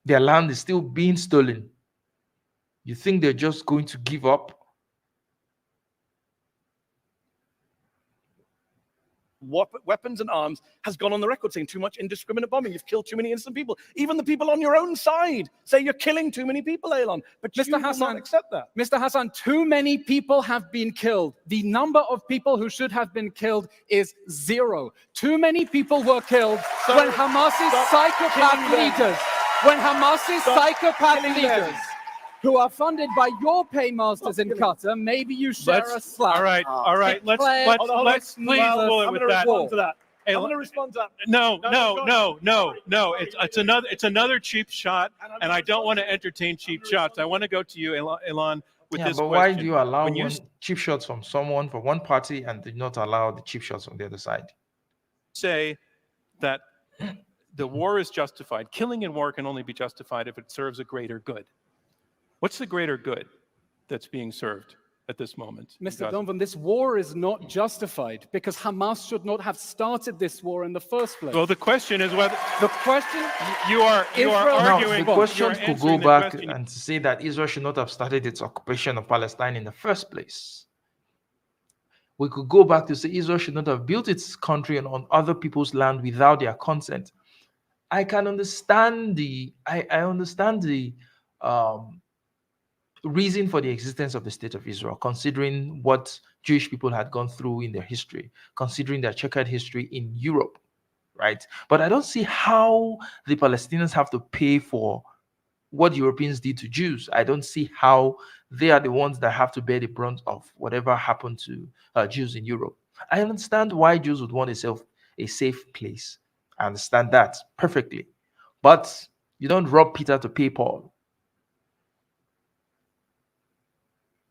their land is still being stolen. You think they're just going to give up? Weapons and arms has gone on the record saying too much indiscriminate bombing. You've killed too many innocent people. Even the people on your own side say you're killing too many people, Elyon. But Mr. you will Hassan, not accept that. Mr. Hassan, too many people have been killed. The number of people who should have been killed is 0. Too many people were killed when Hamas's psychopath leaders, who are funded by your paymasters in Qatar, maybe you share a slap. All right. Let's please bullet with that. I'm Hey, going to respond to that. No. It's another cheap shot, and I don't want to entertain cheap shots. I want to go to you, Elon, with Yeah, this but question. why do you allow When you cheap shots from someone for one party and do not allow the cheap shots from the other side? say that the war is justified, killing in war can only be justified if it serves a greater good. What's the greater good that's being served at this moment? Mr. Donovan, this war is not justified because Hamas should not have started this war in the first place. Well, the question is whether The question you are Now, arguing. the question you're could go answering the back question. and say that Israel should not have started its occupation of Palestine in the first place. We could go back to say Israel should not have built its country on other people's land without their consent. I can understand I understand the reason for the existence of the state of Israel, considering what Jewish people had gone through in their history, considering their checkered history in Europe, right? But I don't see how the Palestinians have to pay for what Europeans did to Jews. I don't see how they are the ones that have to bear the brunt of whatever happened to Jews in Europe. I understand why Jews would want a safe place. I understand that perfectly. But you don't rob Peter to pay Paul.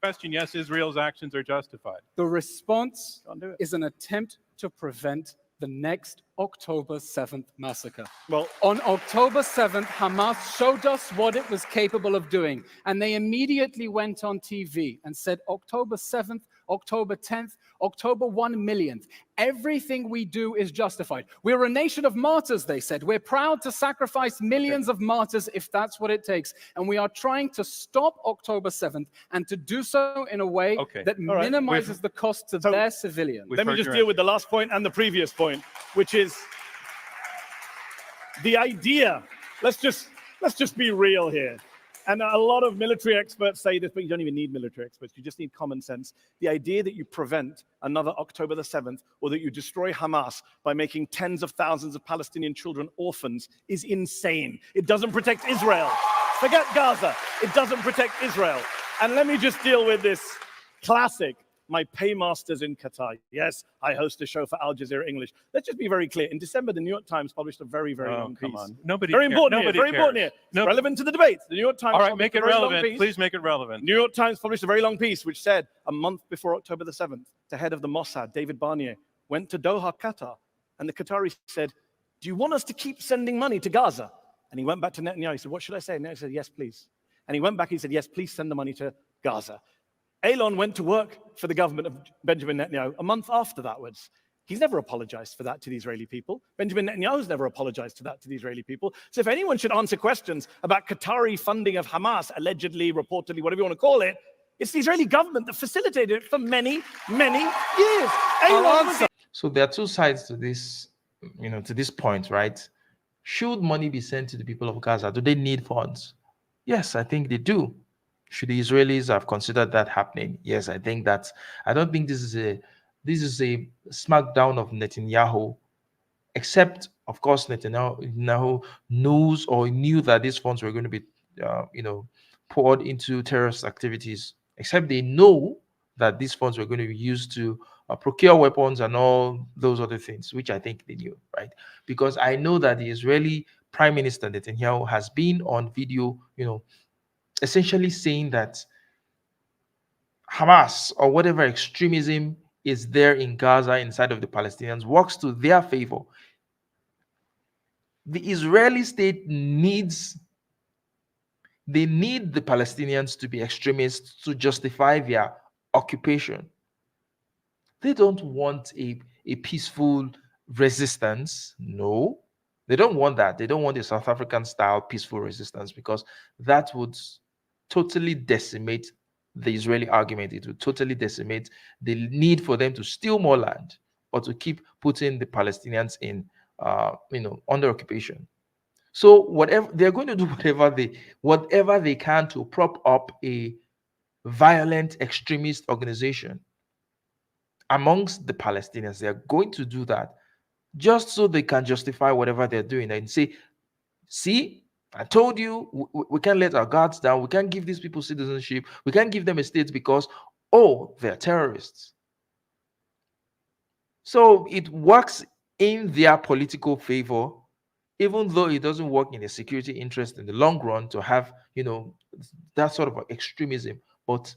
Question, yes, Israel's actions are justified. The response is an attempt to prevent the next October 7th massacre. Well, on October 7th, Hamas showed us what it was capable of doing, and they immediately went on TV and said October 7th October 10th, October 1 millionth. Everything we do is justified. We're a nation of martyrs, they said. We're proud to sacrifice millions of martyrs if that's what it takes. And we are trying to stop October 7th and to do so in a way that right. minimizes the cost to their civilians. Let me just deal with the last point and the previous point, which is the idea. Let's just be real here. And a lot of military experts say this, but you don't even need military experts. You just need common sense. The idea that you prevent another October the 7th or that you destroy Hamas by making tens of thousands of Palestinian children orphans is insane. It doesn't protect Israel. Forget Gaza. It doesn't protect Israel. And let me just deal with this classic. My paymasters in Qatar. Yes, I host a show for Al Jazeera English. Let's just be very clear. In December, the New York Times published a very, very long piece. Very important here. It's relevant to the debate. The New York Times. All right, make it relevant. Please make it relevant. New York Times published a very long piece which said a month before October the 7th, the head of the Mossad, David Barnier, went to Doha, Qatar, and the Qataris said, "Do you want us to keep sending money to Gaza?" And he went back to Netanyahu. He said, "What should I say?" And Netanyahu said, "Yes, please." And he went back. He said, "Yes, please send the money to Gaza." Elyon went to work for the government of Benjamin Netanyahu a month afterwards. He's never apologized for that to the Israeli people. Benjamin Netanyahu's never apologized to that to the Israeli people. So if anyone should answer questions about Qatari funding of Hamas, allegedly, reportedly, whatever you want to call it, it's the Israeli government that facilitated it for many, many years. So there are two sides to this, to this point, right? Should money be sent to the people of Gaza? Do they need funds? Yes, I think they do. Should the Israelis have considered that happening? Yes, I think that. I don't think this is a smackdown of Netanyahu, except of course Netanyahu knows or knew that these funds were going to be, poured into terrorist activities. Except they know that these funds were going to be used to procure weapons and all those other things, which I think they knew, right? Because I know that the Israeli Prime Minister Netanyahu has been on video, essentially saying that Hamas or whatever extremism is there in Gaza inside of the Palestinians works to their favor. The Israeli state needs the Palestinians to be extremists to justify their occupation. They don't want a peaceful resistance. No, they don't want that. They don't want a South African style peaceful resistance, because that would totally decimate the Israeli argument. It would totally decimate the need for them to steal more land or to keep putting the Palestinians in, under occupation. So whatever they're going to do, whatever they can to prop up a violent extremist organization amongst the Palestinians, they're going to do that just so they can justify whatever they're doing and say, "See, I told you we can't let our guards down. We can't give these people citizenship. We can't give them a state because, they're terrorists." So it works in their political favor, even though it doesn't work in their security interest in the long run to have, that sort of extremism. But,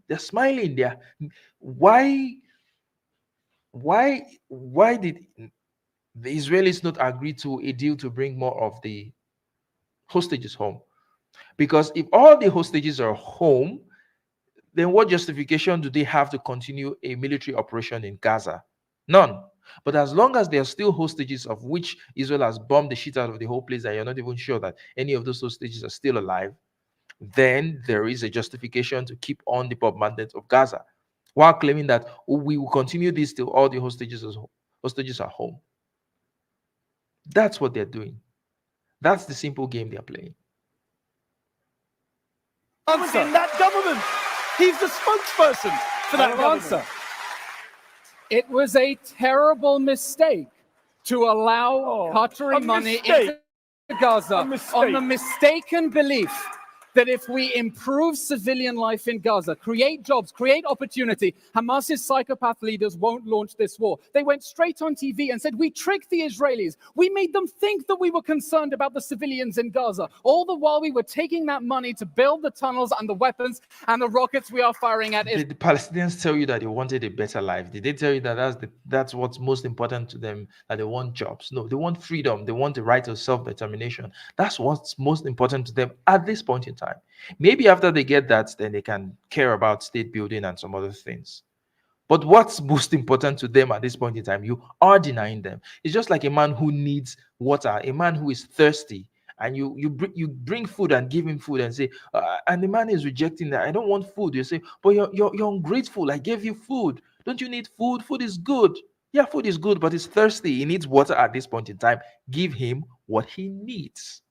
they're smiling there. Why did the Israelis not agree to a deal to bring more of the hostages home? Because if all the hostages are home, then what justification do they have to continue a military operation in Gaza? None. But as long as they are still hostages, of which Israel has bombed the shit out of the whole place, and you're not even sure that any of those hostages are still alive, then there is a justification to keep on the bombardment of Gaza, while claiming that we will continue this till all the hostages are home. That's what they're doing. That's the simple game they're playing. In that government, he's the spokesperson for that government. It was a terrible mistake to allow Qatari money into Gaza on the mistaken belief that if we improve civilian life in Gaza, create jobs, create opportunity, Hamas's psychopath leaders won't launch this war. They went straight on TV and said, "We tricked the Israelis. We made them think that we were concerned about the civilians in Gaza, all the while we were taking that money to build the tunnels and the weapons and the rockets we are firing at Israel." Did the Palestinians tell you that they wanted a better life? Did they tell you that that's what's most important to them, that they want jobs? No, they want freedom. They want the right of self-determination. That's what's most important to them at this point in time. Maybe after they get that, then they can care about state building and some other things. But what's most important to them at this point in time, you are denying them. It's just like a man who needs water, a man who is thirsty, and you bring food and give him food and say, and the man is rejecting that. I don't want food. You say, but you're ungrateful. I gave you food. Don't you need food? Food is good. Yeah, food is good, but he's thirsty. He needs water at this point in time. Give him what he needs.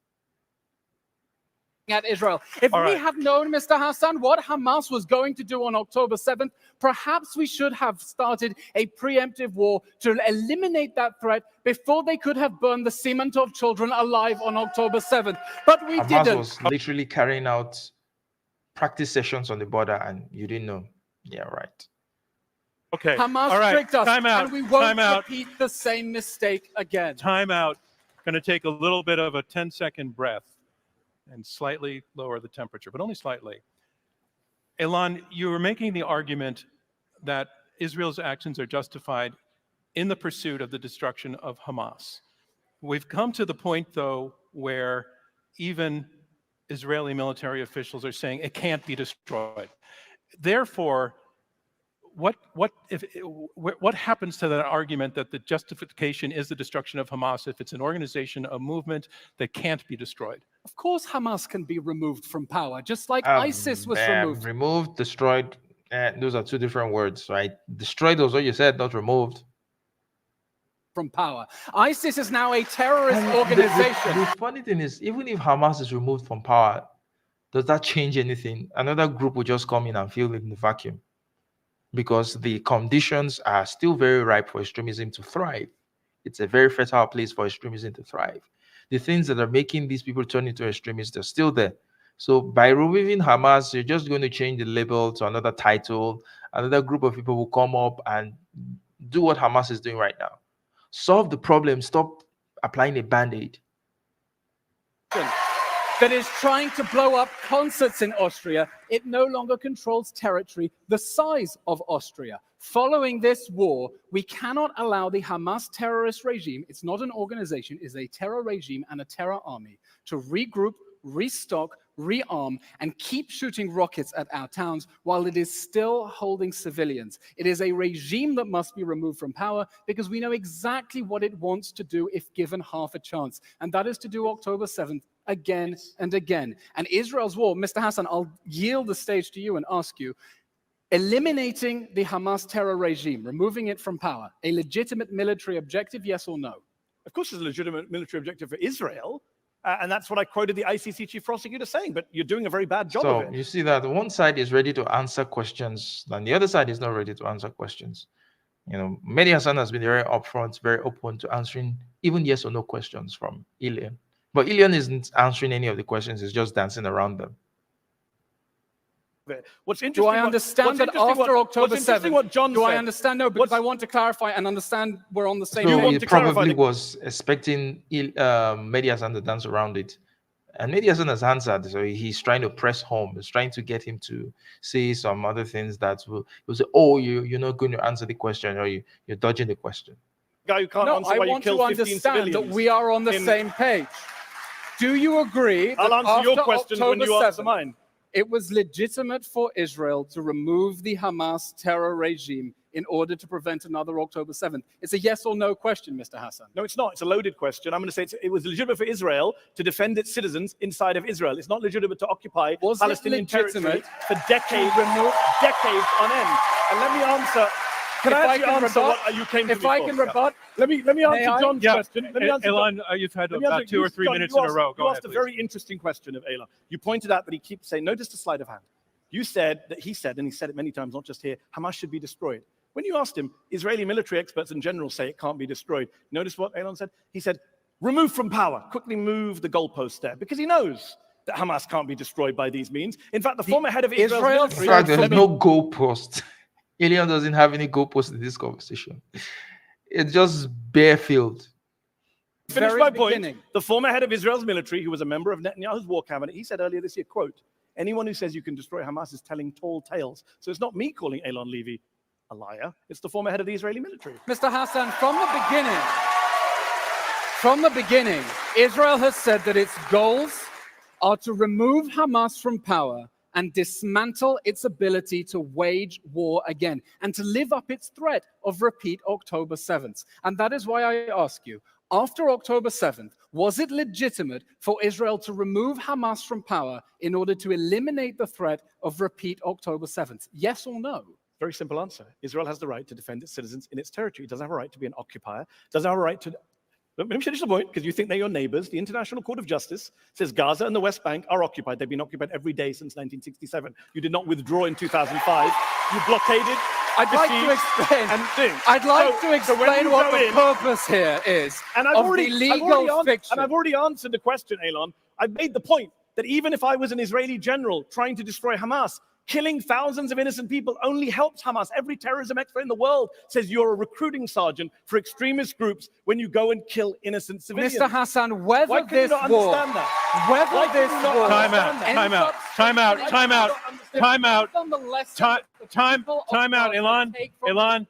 At Israel. If All we right. have known, Mr. Hassan, what Hamas was going to do on October 7th, perhaps we should have started a preemptive war to eliminate that threat before they could have burned the cement of children alive on October 7th. But we Hamas didn't. was literally carrying out practice sessions on the border, and you didn't know. Yeah, right. Okay. Hamas All right. tricked us, Time out. and we won't Time out. repeat the same mistake again. Time out. Going to take a little bit of a 10-second breath and slightly lower the temperature, but only slightly. Elyon, you were making the argument that Israel's actions are justified in the pursuit of the destruction of Hamas. We've come to the point, though, where even Israeli military officials are saying it can't be destroyed. Therefore, what happens to that argument that the justification is the destruction of Hamas if it's an organization, a movement that can't be destroyed? Of course, Hamas can be removed from power, just like ISIS was removed. Removed, destroyed. Those are two different words, right? Destroyed was what you said, not removed. From power. ISIS is now a terrorist And organization. The funny thing is, even if Hamas is removed from power, does that change anything? Another group will just come in and fill in the vacuum, because the conditions are still very ripe for extremism to thrive. It's a very fertile place for extremism to thrive. The things that are making these people turn into extremists are still there. So by removing Hamas, you're just going to change the label to another title. Another group of people will come up and do what Hamas is doing right now. Solve the problem. Stop applying a band-aid. That is trying to blow up concerts in Austria. It no longer controls territory the size of Austria. Following this war, we cannot allow the Hamas terrorist regime, it's not an organization, it's a terror regime and a terror army, to regroup, restock, rearm, and keep shooting rockets at our towns while it is still holding civilians. It is a regime that must be removed from power because we know exactly what it wants to do if given half a chance, and that is to do October 7th again and again. And Israel's war, Mr. Hassan, I'll yield the stage to you and ask you, eliminating the Hamas terror regime, removing it from power, a legitimate military objective, yes or no? Of course, it's a legitimate military objective for Israel. And that's what I quoted the ICC chief prosecutor saying, but you're doing a very bad job of So it. you see that one side is ready to answer questions, and the other side is not ready to answer questions. You know, Mehdi Hassan has been very upfront, very open to answering even yes or no questions from Elyon. But Elyon isn't answering any of the questions, he's just dancing around them. What's interesting? Do I understand that after October 7th? Do I understand? No, because I want to clarify and understand we're on the same So page. he probably was expecting Mehdi Hassan to dance around it. And Mehdi Hassan has answered, so he's trying to press home. He's trying to get him to say some other things that will say, oh, you're not going to answer the question, or you're dodging the question. Guy who can't answer why you killed 15 civilians. That we are on the same page. Do you agree that I'll answer your questions when you answer 7th, mine. it was legitimate for Israel to remove the Hamas terror regime in order to prevent another October 7th? It's a yes or no question, Mr. Hassan. No, it's not. It's a loaded question. I'm going to say it was legitimate for Israel to defend its citizens inside of Israel. It's not legitimate to occupy Palestinian territory for decades on end. And let me answer. Can I actually answer what you came to me for? If I can rebut. Let me answer John's question. Let me answer. Elyon, you've had about 2 or 3 minutes in a row. Go ahead, You asked a very interesting question of Elyon. You pointed out that he keeps saying, notice the sleight of hand. You said that he said, and he said it many times, not just here, Hamas should be destroyed. When you asked him, Israeli military experts in general say it can't be destroyed. Notice what Elyon said? He said, remove from power. Quickly move the goalpost there, because he knows that Hamas can't be destroyed by these means. In fact, the former head of Israel's military... In fact, there's no goalpost. Elyon doesn't have any goalposts in this conversation. It's just bare field. Finish my point. The former head of Israel's military, who was a member of Netanyahu's war cabinet, he said earlier this year, quote, anyone who says you can destroy Hamas is telling tall tales. So it's not me calling Elyon Levi a liar. It's the former head of the Israeli military. Mr. Hassan, from the beginning, Israel has said that its goals are to remove Hamas from power and dismantle its ability to wage war again and to live up its threat of repeat October 7th. And that is why I ask you, after October 7th, was it legitimate for Israel to remove Hamas from power in order to eliminate the threat of repeat October 7th? Yes or no? Very simple answer. Israel has the right to defend its citizens in its territory. It doesn't have a right to be an occupier. It doesn't have a right to... Let me finish the point, because you think they're your neighbors. The International Court of Justice says Gaza and the West Bank are occupied. They've been occupied every day since 1967. You did not withdraw in 2005. You blockaded. I'd like to explain. I'd like to explain what the purpose here is and of the legal fiction. And I've already answered the question, Elon. I've made the point that even if I was an Israeli general trying to destroy Hamas, killing thousands of innocent people only helps Hamas. Every terrorism expert in the world says you're a recruiting sergeant for extremist groups when you go and kill innocent civilians. Mr. Hassan, whether Why can this you not war, understand that? whether this war, Time out, Elon,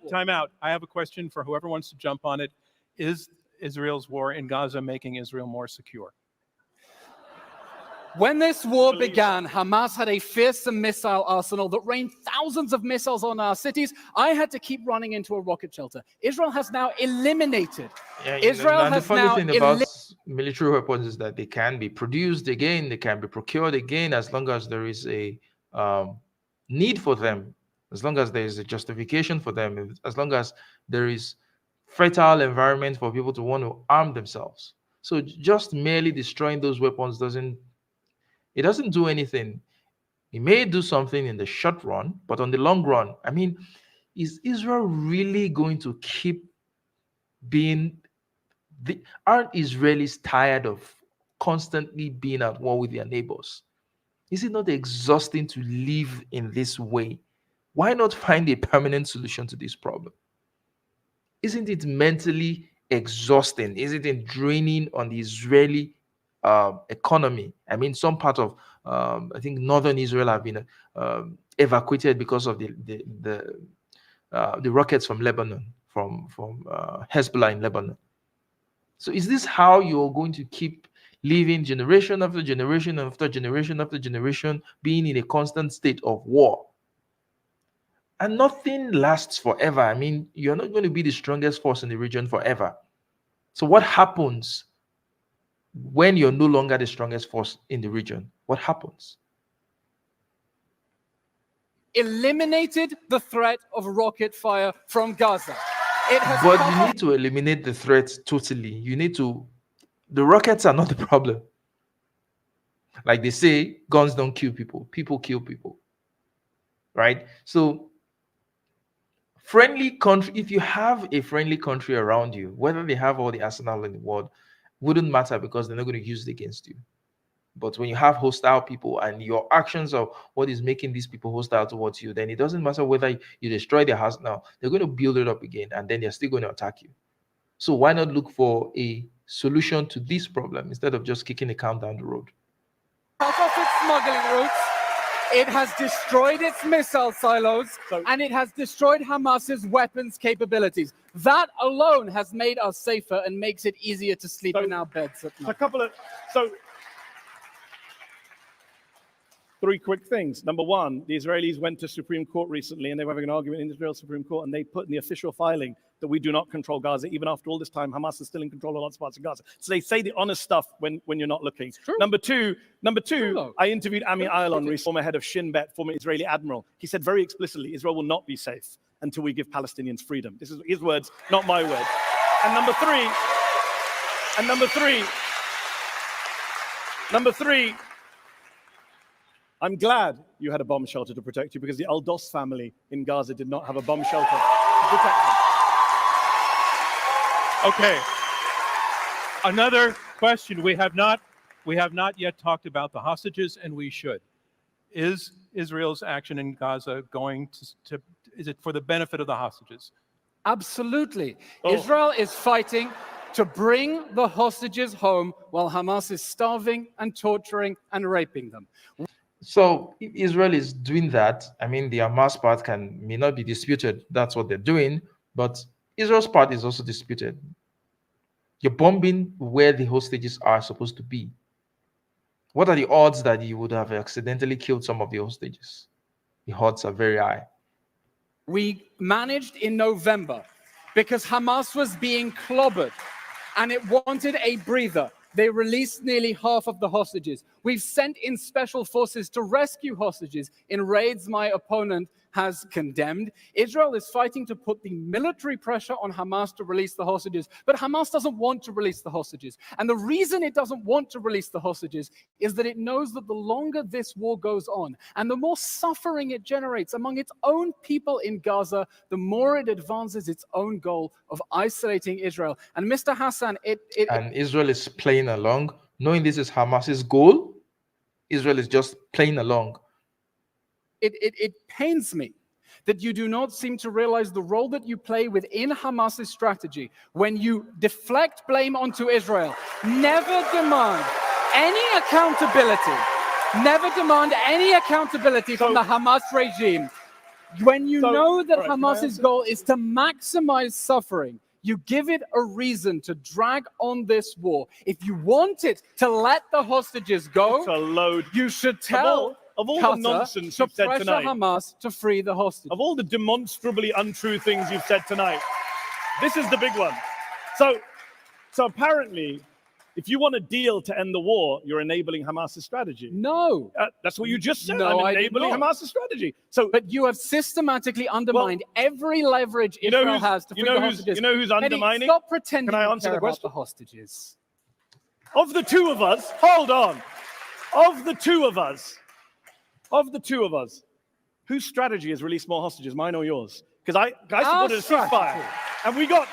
time out. I have a question for whoever wants to jump on it. Is Israel's war in Gaza making Israel more secure? When this war began, Hamas had a fearsome missile arsenal that rained thousands of missiles on our cities. I had to keep running into a rocket shelter. Israel has now eliminated. Israel has the funny now thing about military weapons is that they can be produced again, they can be procured again, as long as there is a need for them, as long as there is a justification for them, as long as there is fertile environment for people to want to arm themselves. So just merely destroying those weapons doesn't do anything. It may do something in the short run, but on the long run, I mean, is Israel really going to keep being aren't Israelis tired of constantly being at war with their neighbors? Is it not exhausting to live in this way? Why not find a permanent solution to this problem? Isn't it mentally exhausting? Isn't it draining on the Israeli economy? I mean, some part of I think northern Israel have been evacuated because of the rockets from Lebanon, from Hezbollah in Lebanon. So is this how you're going to keep living generation after generation after generation after generation, being in a constant state of war? And nothing lasts forever. I mean, you're not going to be the strongest force in the region forever. So what happens when you're no longer the strongest force in the region? What happens? Eliminated the threat of rocket fire from Gaza. But you need to eliminate the threat totally. The rockets are not the problem. Like they say, guns don't kill people. People kill people. Right? So friendly country, if you have a friendly country around you, whether they have all the arsenal in the world, wouldn't matter, because they're not going to use it against you. But when you have hostile people and your actions are what is making these people hostile towards you, then it doesn't matter whether you destroy their house now, they're going to build it up again, and then they're still going to attack you. So why not look for a solution to this problem instead of just kicking the can down the road? Cut off its smuggling routes. It has destroyed its missile silos, and it has destroyed Hamas's weapons capabilities. That alone has made us safer and makes it easier to sleep in our beds at night. Three quick things. Number one, the Israelis went to Supreme Court recently, and they were having an argument in Israel's Supreme Court, and they put in the official filing that we do not control Gaza. Even after all this time, Hamas is still in control of lots of parts of Gaza. So they say the honest stuff when you're not looking. Number two, I interviewed Ami Ayalon, former head of Shin Bet, former Israeli admiral. He said very explicitly, Israel will not be safe until we give Palestinians freedom. This is his words, not my words. And number three, I'm glad you had a bomb shelter to protect you, because the Al-Dos family in Gaza did not have a bomb shelter to protect them. Okay. Another question. We have not yet talked about the hostages, and we should. Is Israel's action in Gaza going to is it for the benefit of the hostages? Absolutely. Israel is fighting to bring the hostages home while Hamas is starving and torturing and raping them. So if Israel is doing that, I mean, the Hamas part may not be disputed. That's what they're doing. But Israel's part is also disputed. You're bombing where the hostages are supposed to be. what are the odds that he would have accidentally killed some of the hostages? The odds are very high. We managed in November because Hamas was being clobbered and it wanted a breather. They released nearly half of the hostages. We've sent in special forces to rescue hostages in raids my opponent has condemned. Israel is fighting to put the military pressure on Hamas to release the hostages, but Hamas doesn't want to release the hostages. And the reason it doesn't want to release the hostages is that it knows that the longer this war goes on and the more suffering it generates among its own people in Gaza, the more it advances its own goal of isolating Israel. And Mr. Hassan, and Israel is playing along, knowing this is Hamas's goal. Israel is just playing along. It pains me that you do not seem to realize the role that you play within Hamas's strategy when you deflect blame onto Israel. Never demand any accountability. Never demand any accountability from the Hamas regime. When you know that Hamas's goal is to maximize suffering, you give it a reason to drag on this war. If you want it to let the hostages go, you should tell of all Qatar the nonsense to you've said pressure tonight, Hamas to free the hostages. of all the demonstrably untrue things you've said tonight, this is the big one. So apparently, if you want a deal to end the war, you're enabling Hamas's strategy. No. That's what you just said. No, I'm I did enabling not. Hamas's strategy. So, But you have systematically undermined every leverage Israel has to free the hostages. you know who's Mehdi, undermining? stop pretending Can I you answer care the about question? the hostages. Of the two of us, hold on. Of the two of us, whose strategy has released more hostages, mine or yours? Because I supported a ceasefire. And we got,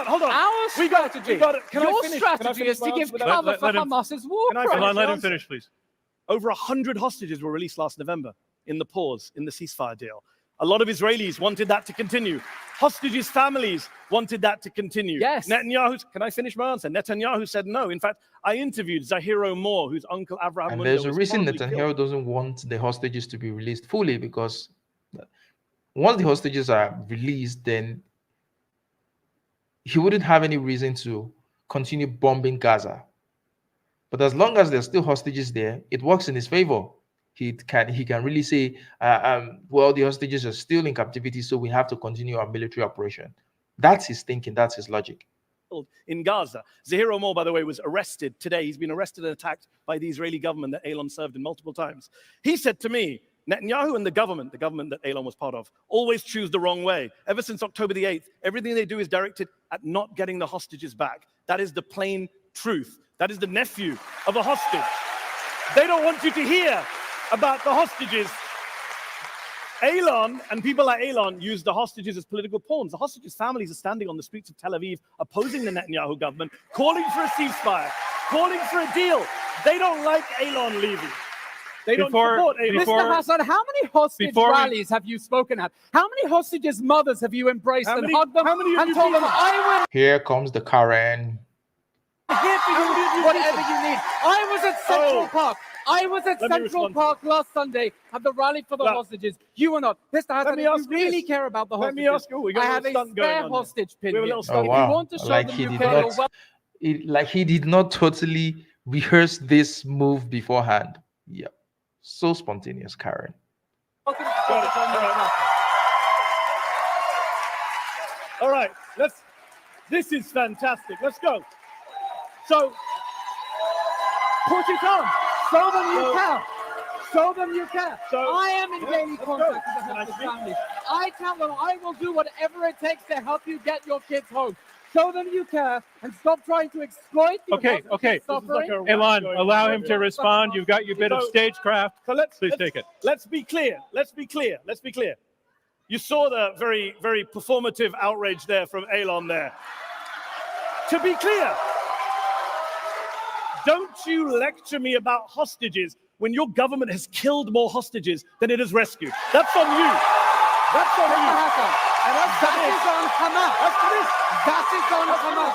hold on. Our strategy, Can I your finish? strategy is to give cover for Hamas's war Can I crimes. finish? Let him finish, please. Over 100 hostages were released last November in the pause, in the ceasefire deal. A lot of Israelis wanted that to continue. Hostages' families wanted that to continue. Yes. Can I finish my answer? Netanyahu said no. In fact, I interviewed Zahiro Moore, whose uncle Avraham And Mundell there's a was reason horribly Netanyahu killed. doesn't want the hostages to be released fully, because once the hostages are released, then he wouldn't have any reason to continue bombing Gaza. But as long as there's still hostages there, it works in his favor. He can really say, well, the hostages are still in captivity, so we have to continue our military operation. That's his thinking. That's his logic. In Gaza. Zahiro Moore, by the way, was arrested today. He's been arrested and attacked by the Israeli government that Elyon served in multiple times. He said to me, Netanyahu and the government that Elyon was part of, always choose the wrong way. Ever since October the 8th, everything they do is directed at not getting the hostages back. That is the plain truth. That is the nephew of a hostage. They don't want you to hear about the hostages. Elyon and people like Elyon use the hostages as political pawns. The hostages' families are standing on the streets of Tel Aviv opposing the Netanyahu government, calling for a ceasefire, calling for a deal. They don't like Elyon Levi. They don't support Elyon. Mr. Hassan, how many hostage rallies have you spoken at? How many hostages' mothers have you embraced and hugged them and told them, I will Here comes the Karen. here for you, whatever you need. I was at Central Park. I was at Central Park last Sunday at the rally for the hostages. You were not. Mr. Hassan, if you really care about the hostages, let me ask you, we got I a have little a stunt going spare on hostage pin here. here. Oh, If wow. you want to show Like them he you did care, not, you're welcome. like he did not totally rehearse this move beforehand. Yeah. So spontaneous, Karen. All right, this is fantastic. Let's go. So, Put it on. Show them you care. Show them you care. So, I am in daily let's contact go. with the Can I hostage speak? families. I tell them I will do whatever it takes to help you get your kids home. Show them you care and stop trying to exploit the Okay. suffering. Elon, allow him to respond. You've got your bit of stagecraft. So Please take it. Let's be clear. You saw the very, very performative outrage there from Elyon there. To be clear, don't you lecture me about hostages when your government has killed more hostages than it has rescued. That's on you. That's on you. And That is on Hamas. That's for this. That is on Hamas.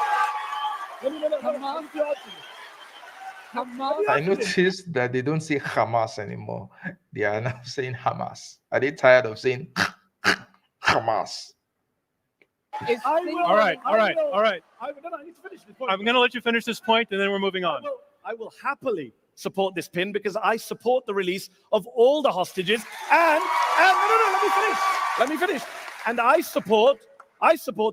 Hamas. I noticed that they don't say Hamas anymore. They are now saying Hamas. Are they tired of saying Hamas? All right. I need to finish this point. I'm going to let you finish this point, and then we're moving on. I will happily support this pin because I support the release of all the hostages and no, let me finish. And I support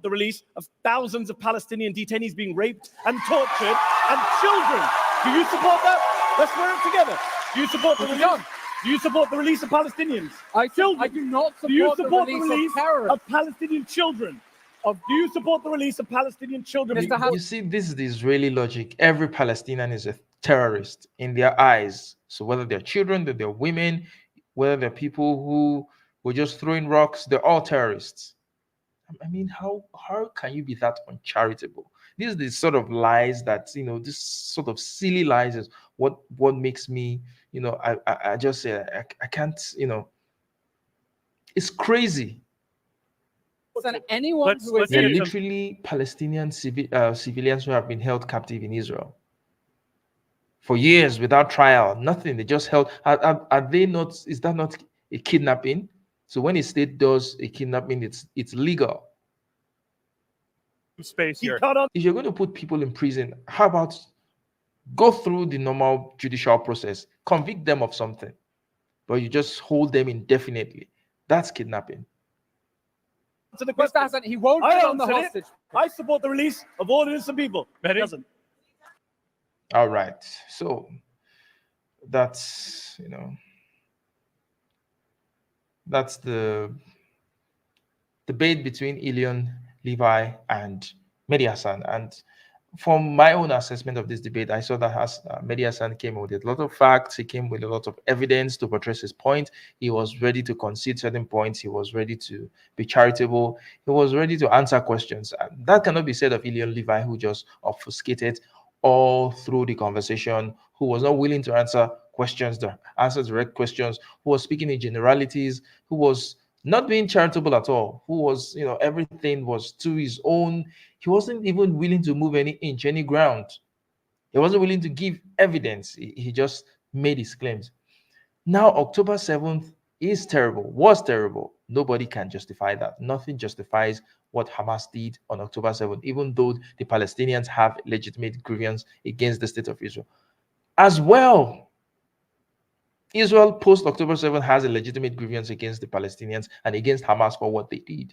the release of thousands of Palestinian detainees being raped and tortured and children. Do you support that? Let's wear it together. Do you support the release? Do you support the release of Palestinians? I do not support, do you support the release of Palestinian children? Do you support the release of Palestinian children? You see, this is the Israeli logic. Every Palestinian is a terrorist in their eyes. So whether they're children, whether they're women, whether they're people who were just throwing rocks, they're all terrorists. I mean, how can you be that uncharitable? These are the sort of lies that, this sort of silly lies is what makes me, I just say I can't, it's crazy. And anyone who is They're literally Palestinian civilians who have been held captive in Israel for years without trial, nothing. They just held. Are they not? Is that not a kidnapping? So when a state does a kidnapping, it's legal. Space here. If you're going to put people in prison, how about go through the normal judicial process, convict them of something, but you just hold them indefinitely? That's kidnapping. To the question. Mr. Hassan, he won't be on the hostage. I support the release of all innocent people. Mehdi? Doesn't. All right. So that's, that's the debate between Elyon Levi and Mehdi Hassan. And from my own assessment of this debate, I saw that Mehdi Hassan came with a lot of facts. He came with a lot of evidence to buttress his point. He was ready to concede certain points. He was ready to be charitable. He was ready to answer questions. And that cannot be said of Elyon Levi, who just obfuscated all through the conversation, who was not willing to answer questions, answer direct questions, who was speaking in generalities, who was not being charitable at all, who was, everything was to his own. He wasn't even willing to move any inch, any ground. He wasn't willing to give evidence. He just made his claims. Now, October 7th is terrible, was terrible. Nobody can justify that. Nothing justifies what Hamas did on October 7th, even though the Palestinians have legitimate grievance against the state of Israel. As well, Israel post-October 7th has a legitimate grievance against the Palestinians and against Hamas for what they did.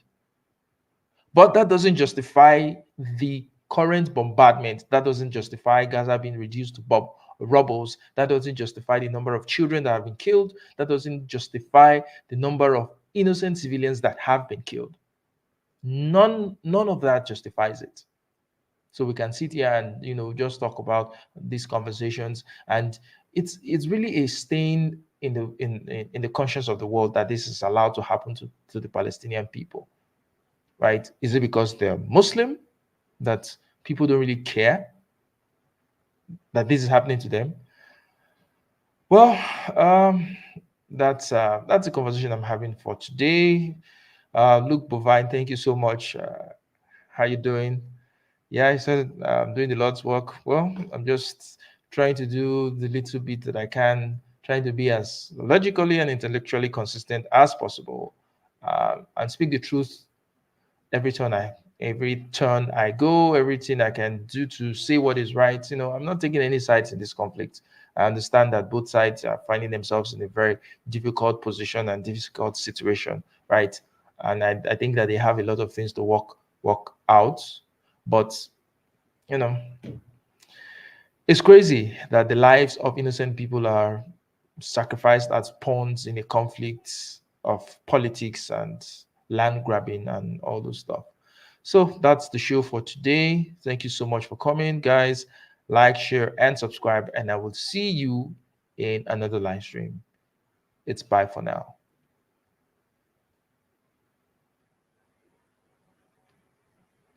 But that doesn't justify the current bombardment. That doesn't justify Gaza being reduced to rubbles. That doesn't justify the number of children that have been killed. That doesn't justify the number of innocent civilians that have been killed. None of that justifies it. So we can sit here and just talk about these conversations, and it's really a stain in the conscience of the world that this is allowed to happen to the Palestinian people. Right? Is it because they're Muslim that people don't really care that this is happening to them? Well, that's the conversation I'm having for today. Luke Bovine, thank you so much. How you doing? Yeah, I said I'm doing the Lord's work. Well, I'm just trying to do the little bit that I can, trying to be as logically and intellectually consistent as possible, and speak the truth every turn I go, everything I can do to say what is right. I'm not taking any sides in this conflict. I understand that both sides are finding themselves in a very difficult position and difficult situation, right? And I think that they have a lot of things to work out. But it's crazy that the lives of innocent people are sacrificed as pawns in a conflict of politics and land grabbing and all those stuff. So that's the show for today. Thank you so much for coming, guys. Like, share, and subscribe, and I will see you in another live stream. It's bye for now.